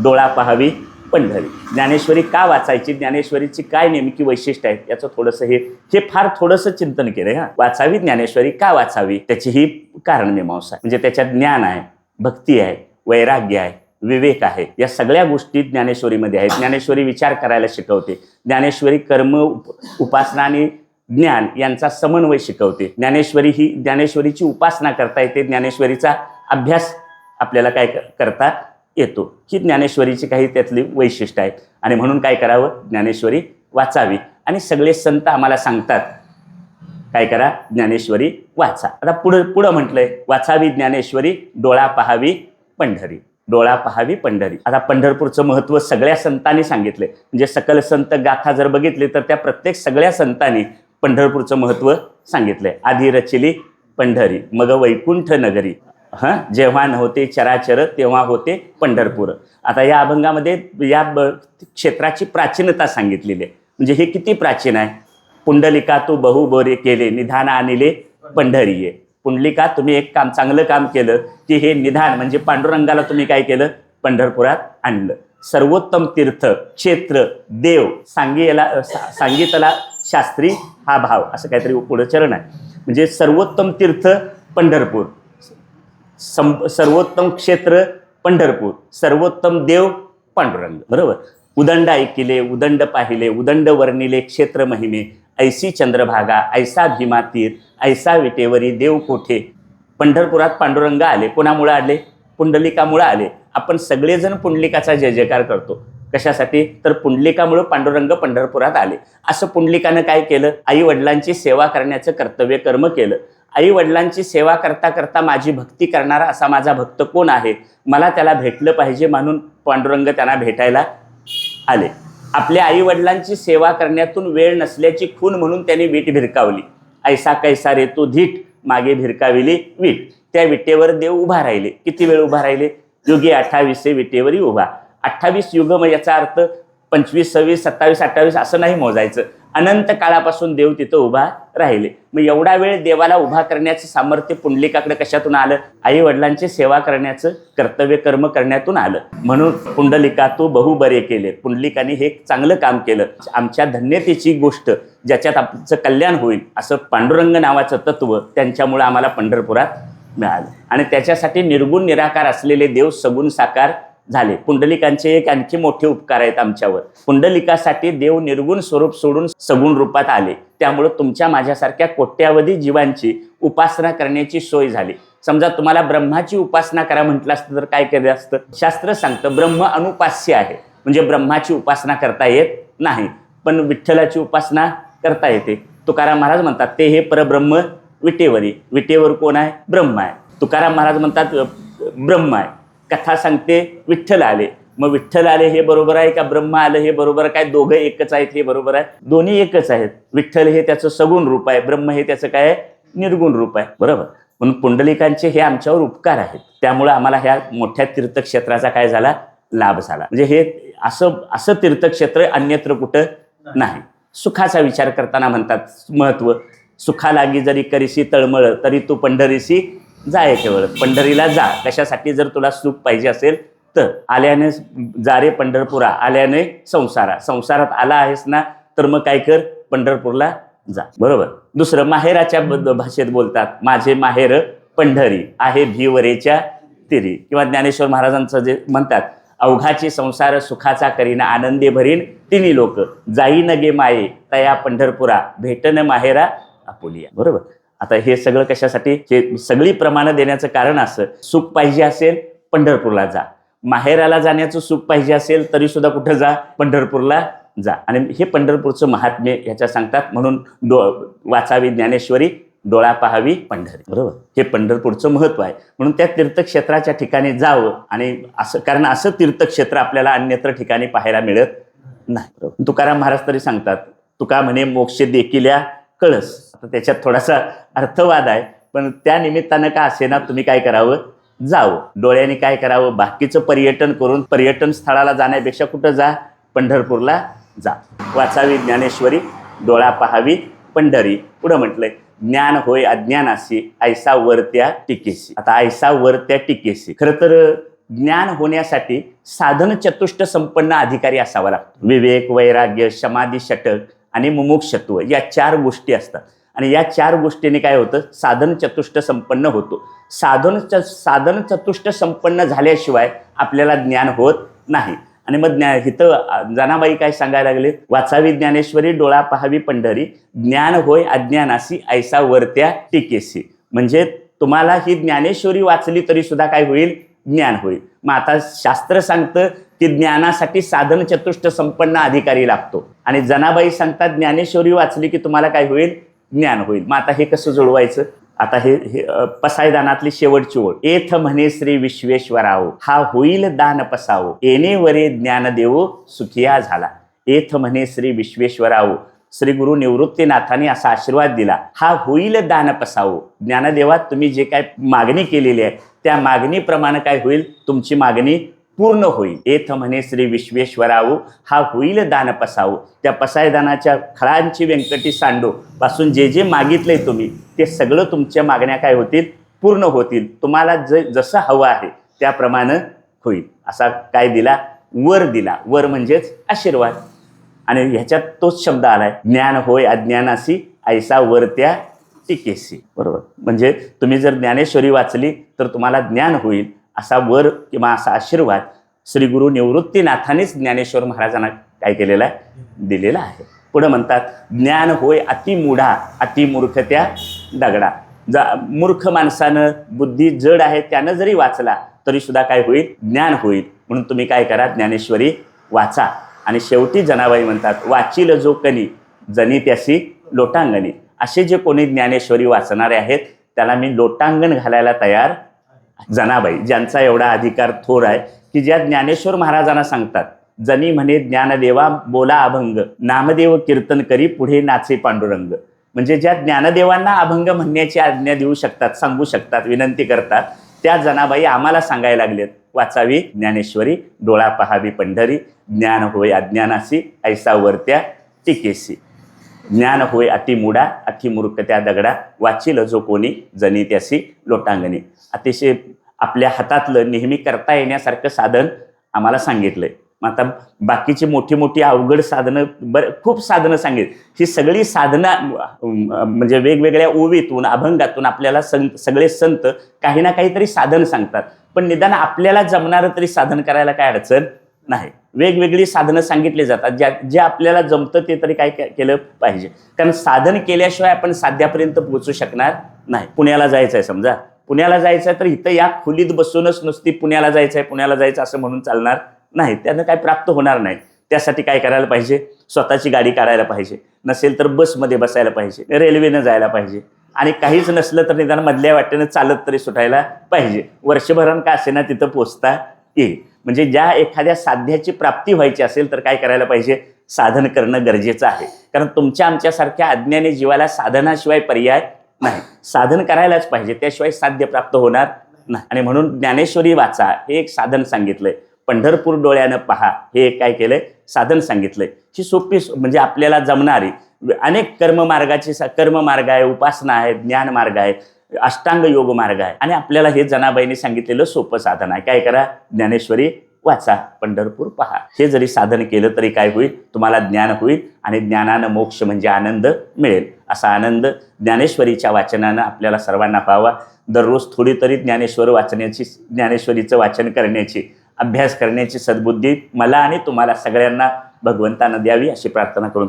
डोळा पाहावी पंढरी. ज्ञानेश्वरी का वाचायची? ज्ञानेश्वरीची काय नेमकी वैशिष्ट्य आहेत याचं थोडंसं हे फार थोडंसं चिंतन केलंय. वाचावी ज्ञानेश्वरी का वाचावी? त्याची ही कारणमीमांसा आहे. म्हणजे त्याच्यात ज्ञान आहे, भक्ती आहे, वैराग्य आहे, विवेक आहे. या सगळ्या गोष्टी ज्ञानेश्वरीमध्ये आहेत. ज्ञानेश्वरी विचार करायला शिकवते. ज्ञानेश्वरी कर्म, उपासना आणि ज्ञान यांचा समन्वय शिकवते. ज्ञानेश्वरीची उपासना करता येते. ज्ञानेश्वरीचा अभ्यास आपल्याला काय करता येतो. ही ज्ञानेश्वरीची काही त्यातली वैशिष्ट्य आहेत. आणि म्हणून काय करावं? ज्ञानेश्वरी वाचावी. आणि सगळे संत आम्हाला सांगतात काय करा? ज्ञानेश्वरी वाचा. आता पुढं म्हटलंय, वाचावी ज्ञानेश्वरी, डोळा पहावी पंढरी. डोळा पहावी पंढरी. आता पंढरपूरचं महत्त्व सगळ्या संतांनी सांगितलंय. म्हणजे सकल संत गाथा जर बघितली तर त्या प्रत्येक सगळ्या संतांनी पंढरपूरचं महत्त्व सांगितलंय. आधी रचिली पंढरी, मग वैकुंठ नगरी, जेव्हा नव्हते चराचर तेव्हा होते पंढरपूर. आता या अभंगामध्ये या क्षेत्राची प्राचीनता सांगितलेली आहे. म्हणजे हे किती प्राचीन आहे? पुंडलिका तू बहु बोरे केले, निधान आणले पंढरी ये. पुंडलिका, तुम्ही एक चांगलं काम केलं की हे निधान म्हणजे पांडुरंगाला तुम्ही काय केलं? पंढरपुरात आणलं. सर्वोत्तम तीर्थ क्षेत्र देव सांगितला शास्त्री हा भाव, असं काहीतरी पुढं चरण आहे. म्हणजे सर्वोत्तम तीर्थ पंढरपूर, सर्वोत्तम क्षेत्र पंढरपूर, सर्वोत्तम देव पांडुरंग. बरोबर. उदंड ऐकिले, उदंड पाहिले, उदंड वर्णिले क्षेत्र महिमे, ऐसी चंद्रभागा, ऐसा भीमा तीर, ऐसा विटेवरी देव कोठे. पंढरपुरात पांडुरंग आले. कोणामुळे आले? पुंडलिकामुळे आले. आपण सगळेजण पुंडलिकाचा जय जयकार करतो. कशासाठी? तर पुंडलिकामुळे पांडुरंग पंढरपुरात आले. असं पुंडलिकानं काय केलं? आई वडिलांची सेवा करण्याचं कर्तव्य कर्म केलं. आई वडिलांची सेवा करता करता माझी भक्ती करणारा असा माझा भक्त कोण आहे? मला त्याला भेटलं पाहिजे म्हणून पांडुरंग त्यांना भेटायला आले. आपल्या आई वडिलांची सेवा करण्यातून वेळ नसल्याची खूण म्हणून त्यांनी वीट भिरकावली. ऐसा कैसा रे तो धीट, मागे भिरकाविली वीट. त्या विटेवर देव उभा राहिले. किती वेळ उभा राहिले? युगे 28 विटेवरी उभा. 28 युग, मग याचा अर्थ 25, 26, 27, 28 असं नाही मोजायचं. अनंत काळापासून देव तिथं उभा राहिले. मग एवढा वेळ देवाला उभा करण्याचं सामर्थ्य पुंडलिकाकडे कशातून आलं? आई वडिलांची सेवा करण्याचं कर्तव्य कर्म करण्यातून आलं. म्हणून पुंडलिका तू बहु बरे केले. पुंडलिकाने हे चांगलं काम केलं. आमच्या धन्यतेची गोष्ट, ज्याच्यात आमचं कल्याण होईल असं पांडुरंग नावाचं तत्व त्यांच्यामुळे आम्हाला पंढरपुरात मिळालं. आणि त्याच्यासाठी निर्गुण निराकार असलेले देव सगुण साकार झाले. पुंडलिकांचे एक आणखी मोठे उपकार आहेत आमच्यावर. पुंडलिकासाठी देव निर्गुण स्वरूप सोडून सगुण रूपात आले. त्यामुळे तुमच्या माझ्यासारख्या कोट्यावधी जीवांची उपासना करण्याची सोय झाली. समजा तुम्हाला ब्रह्माची उपासना करा म्हटलं असतं तर काय केलं असतं? शास्त्र सांगतं ब्रह्म अनुपास्य आहे. म्हणजे ब्रह्माची उपासना करता येत नाही, पण विठ्ठलाची उपासना करता येते. तुकाराम महाराज म्हणतात ते हे परब्रह्म विटेवरी. विटेवर कोण आहे? ब्रह्म आहे. तुकाराम महाराज म्हणतात ब्रह्म आहे. कथा सांगते विठ्ठल आले. मग विठ्ठल आले हे बरोबर आहे का ब्रह्म आलं हे बरोबर? काय दोघं एकच आहेत हे बरोबर आहे? दोन्ही एकच आहेत. विठ्ठल हे त्याचं सगुण रूप आहे, ब्रह्म हे त्याचं काय निर्गुण रूप आहे. बरोबर. म्हणून पुंडलिकांचे हे आमच्यावर उपकार आहेत. त्यामुळे आम्हाला ह्या मोठ्या तीर्थक्षेत्राचा काय झाला? लाभ झाला. म्हणजे हे असं तीर्थक्षेत्र अन्यत्र कुठं नाही. सुखाचा विचार करताना म्हणतात महत्व, सुखा लागी जरी करीशी तळमळ, तरी तू पंढरीशी जाय केवळ. पंढरीला जा. कशासाठी? जर तुला सुख पाहिजे असेल तर. आल्याने जा रे पंढरपुरा, आल्याने संसारात आला आहेस ना, तर मग काय कर? पंढरपूरला जा. बरोबर. दुसरं माहेराच्या भाषेत बोलतात, माझे माहेर पंढरी आहे भीवरेच्या तिरी. किंवा ज्ञानेश्वर महाराजांचं जे म्हणतात, अवघाची संसार सुखाचा करीन आनंदे भरीन तिन्ही लोक, जाईन गे माये तया पंढरपुरा भेटन माहेरा आपुलिया. बरोबर. आता हे सगळं कशासाठी, हे सगळी प्रमाणं देण्याचं कारण असं, सुख पाहिजे असेल पंढरपूरला जा, माहेराला जाण्याचं सुख पाहिजे असेल तरी सुद्धा कुठं जा, पंढरपूरला जा. आणि हे पंढरपूरचं महात्म्य ह्याच्या सांगतात. म्हणून वाचावी ज्ञानेश्वरी, डोळा पाहावी पंढरी. बरोबर. हे पंढरपूरचं महत्व आहे. म्हणून त्या तीर्थक्षेत्राच्या ठिकाणी जावं. आणि असं, कारण असं तीर्थक्षेत्र आपल्याला अन्यत्र ठिकाणी पाहायला मिळत नाही. बरोबर. तुकाराम महाराज तरी सांगतात, तुका म्हणे मोक्ष देखिल्या कळस. आता त्याच्यात थोडासा अर्थवाद आहे, पण त्या निमित्तानं का असेना तुम्ही काय करावं, जावं. डोळ्याने काय करावं, बाकीचं पर्यटन करून पर्यटन स्थळाला जाण्यापेक्षा कुठं जा, पंढरपूरला जा. वाचावी ज्ञानेश्वरी, डोळा पाहावी पंढरी. पुढं म्हटलंय, ज्ञान होय अज्ञानासी ऐसा वर त्या टिकेसी. आता ऐसा वर त्या टिकेसी, खरं तर ज्ञान होण्यासाठी साधन चतुष्ट संपन्न अधिकारी असावा लागतो. विवेक, वैराग्य, समाधी, षटक आणि मुमुक्षत्व या 4 गोष्टी असतात. आणि या 4 गोष्टींनी काय होतं, साधन चतुष्ट संपन्न होतो. साधन चतुष्ट संपन्न झाल्याशिवाय आपल्याला ज्ञान होत नाही. आणि मग इथं जनाबाई काय सांगायला लागले, वाचावी ज्ञानेश्वरी, डोळा पाहावी पंढरी, ज्ञान होय अज्ञानासी ऐसा वरत्या टिकेसी. म्हणजे तुम्हाला ही ज्ञानेश्वरी वाचली तरी सुद्धा काय होईल, ज्ञान होईल. मग आता शास्त्र सांगतं की ज्ञानासाठी साधन चतुष्ट संपन्न अधिकारी लागतो. आणि जनाबाई सांगतात ज्ञानेश्वरी वाचली की तुम्हाला काय होईल, ज्ञान होईल. मग आता हे कसं जुळवायचं. आता हे पसायदानातली शेवटची ओळ, एथ म्हणे श्री विश्वेश्वराव हा होईल दान पसावो, येणे वरे ज्ञान देवो सुखिया झाला. एथ म्हणे श्री विश्वेश्वराव, श्री गुरु निवृत्तीनाथांनी असा आशीर्वाद दिला, हा होईल दान पसावो. ज्ञानदेवा तुम्ही जे काय मागणी केलेली आहे त्या मागणीप्रमाणे काय होईल, तुमची मागणी पूर्ण होईल. एथ म्हणे श्री विश्वेश्वराव हा होईल दान पसावो. त्या पसायदानाच्या खळांची व्यंकटी सांडो पासून जे जे मागितलंय तुम्ही ते सगळं तुमच्या मागण्या काय होतील, पूर्ण होतील. तुम्हाला जसं हवं आहे त्याप्रमाणे होईल. असा काय दिला, वर दिला. वर म्हणजेच आशीर्वाद. आणि ह्याच्यात तोच शब्द आलाय, ज्ञान होय अज्ञानासी ऐसा वर त्या टिकेसी. बरोबर. म्हणजे तुम्ही जर ज्ञानेश्वरी वाचली तर तुम्हाला ज्ञान होईल असा वर किंवा असा आशीर्वाद श्री गुरु निवृत्तीनाथांनीच ज्ञानेश्वर महाराजांना काय केलेला आहे, दिलेला आहे. पुढे म्हणतात, ज्ञान होय अतिमूढा अतिमूर्ख त्या दगडा. मूर्ख माणसानं, बुद्धी जड आहे त्यानं जरी वाचला तरी सुद्धा काय होईल, ज्ञान होईल. म्हणून तुम्ही काय करा, ज्ञानेश्वरी वाचा. आणि शेवटी जनाबाई म्हणतात, वाचील जो कनी जनी त्यासी लोटांगणी. असे जे कोणी ज्ञानेश्वरी वाचणारे आहेत त्याला मी लोटांगण घालायला तयार. जनाबाई ज्यांचा एवढा अधिकार थोर आहे की ज्या ज्ञानेश्वर महाराजांना सांगतात, जनी म्हणे ज्ञानदेवा बोला अभंग, नामदेव कीर्तन करी पुढे नाचे पांडुरंग. म्हणजे ज्या ज्ञानदेवांना अभंग म्हणण्याची आज्ञा देऊ शकतात, सांगू शकतात, विनंती करतात, त्या जनाबाई आम्हाला सांगायला लागलेत, वाचावी ज्ञानेश्वरी, डोळा पहावी पंढरी, ज्ञान होय अज्ञानासी ऐसा वरत्या टिकेसी. ज्ञान होय अतिमूढा अतिमूर्ख त्या दगडा, वाचील जो कोणी जनी त्यासी लोटांगणी. अतिशय आपल्या हातातलं नेहमी करता येण्यासारखं साधन आम्हाला सांगितलंय. मग आता बाकीची मोठी मोठी अवघड साधनं, खूप साधनं सांगितली. ही सगळी साधनं म्हणजे वेगवेगळ्या ओवीतून अभंगातून आपल्याला सगळे संत काही ना काहीतरी साधन सांगतात. पण निदान आपल्याला जमणारं तरी साधन करायला काय अडचण नाही. वेगवेगळी साधनं सांगितली जातात, जे आपल्याला जमतं ते तरी काय केलं पाहिजे. कारण साधन केल्याशिवाय आपण साध्यापर्यंत पोहोचू शकणार नाही. पुण्याला जायचं आहे, समजा पुण्याला जायचं आहे तर इथं या खोलीत बसूनच नुसती पुण्याला जायचं असं म्हणून चालणार नाही. त्यानं काय प्राप्त होणार नाही. त्यासाठी काय करायला पाहिजे, स्वतःची गाडी काढायला पाहिजे, नसेल तर बसमध्ये बसायला पाहिजे, रेल्वेनं जायला पाहिजे, आणि काहीच नसलं तर निदान मधल्या वाटेनं चालत तरी सुटायला पाहिजे. वर्षभरानं का असेना तिथं पोचता येईल. म्हणजे ज्या एखाद्या साध्याची प्राप्ती व्हायची असेल तर काय करायला पाहिजे, साधन करणं गरजेचं आहे. कारण तुमच्या आमच्यासारख्या अज्ञानी जीवाला साधनाशिवाय पर्याय नाही. साधन करायलाच पाहिजे, त्याशिवाय साध्य प्राप्त होणार नाही. आणि म्हणून ज्ञानेश्वरी वाचा हे एक साधन सांगितलंय. पंढरपूर डोळ्यानं पहा हे एक काय केलंय, साधन सांगितलंय. ही सोपी म्हणजे आपल्याला जमणारी अनेक कर्ममार्ग आहे, उपासना आहे, ज्ञान मार्ग आहे, अष्टांग योग मार्ग आहे. आणि आपल्याला हे जनाबाईंनी सांगितलेलं सोपं साधन आहे. काय करा, ज्ञानेश्वरी वाचा, पंढरपूर पहा. हे जरी साधन केलं तरी काय होईल, तुम्हाला ज्ञान होईल आणि ज्ञानानं मोक्ष म्हणजे आनंद मिळेल. असा आनंद ज्ञानेश्वरीच्या वाचनानं आपल्याला सर्वांना पाहावा. दररोज थोडी तरी ज्ञानेश्वरीचं वाचन करण्याची, अभ्यास करण्याची सद्बुद्धी मला आणि तुम्हाला सगळ्यांना भगवंतानं द्यावी अशी प्रार्थना करून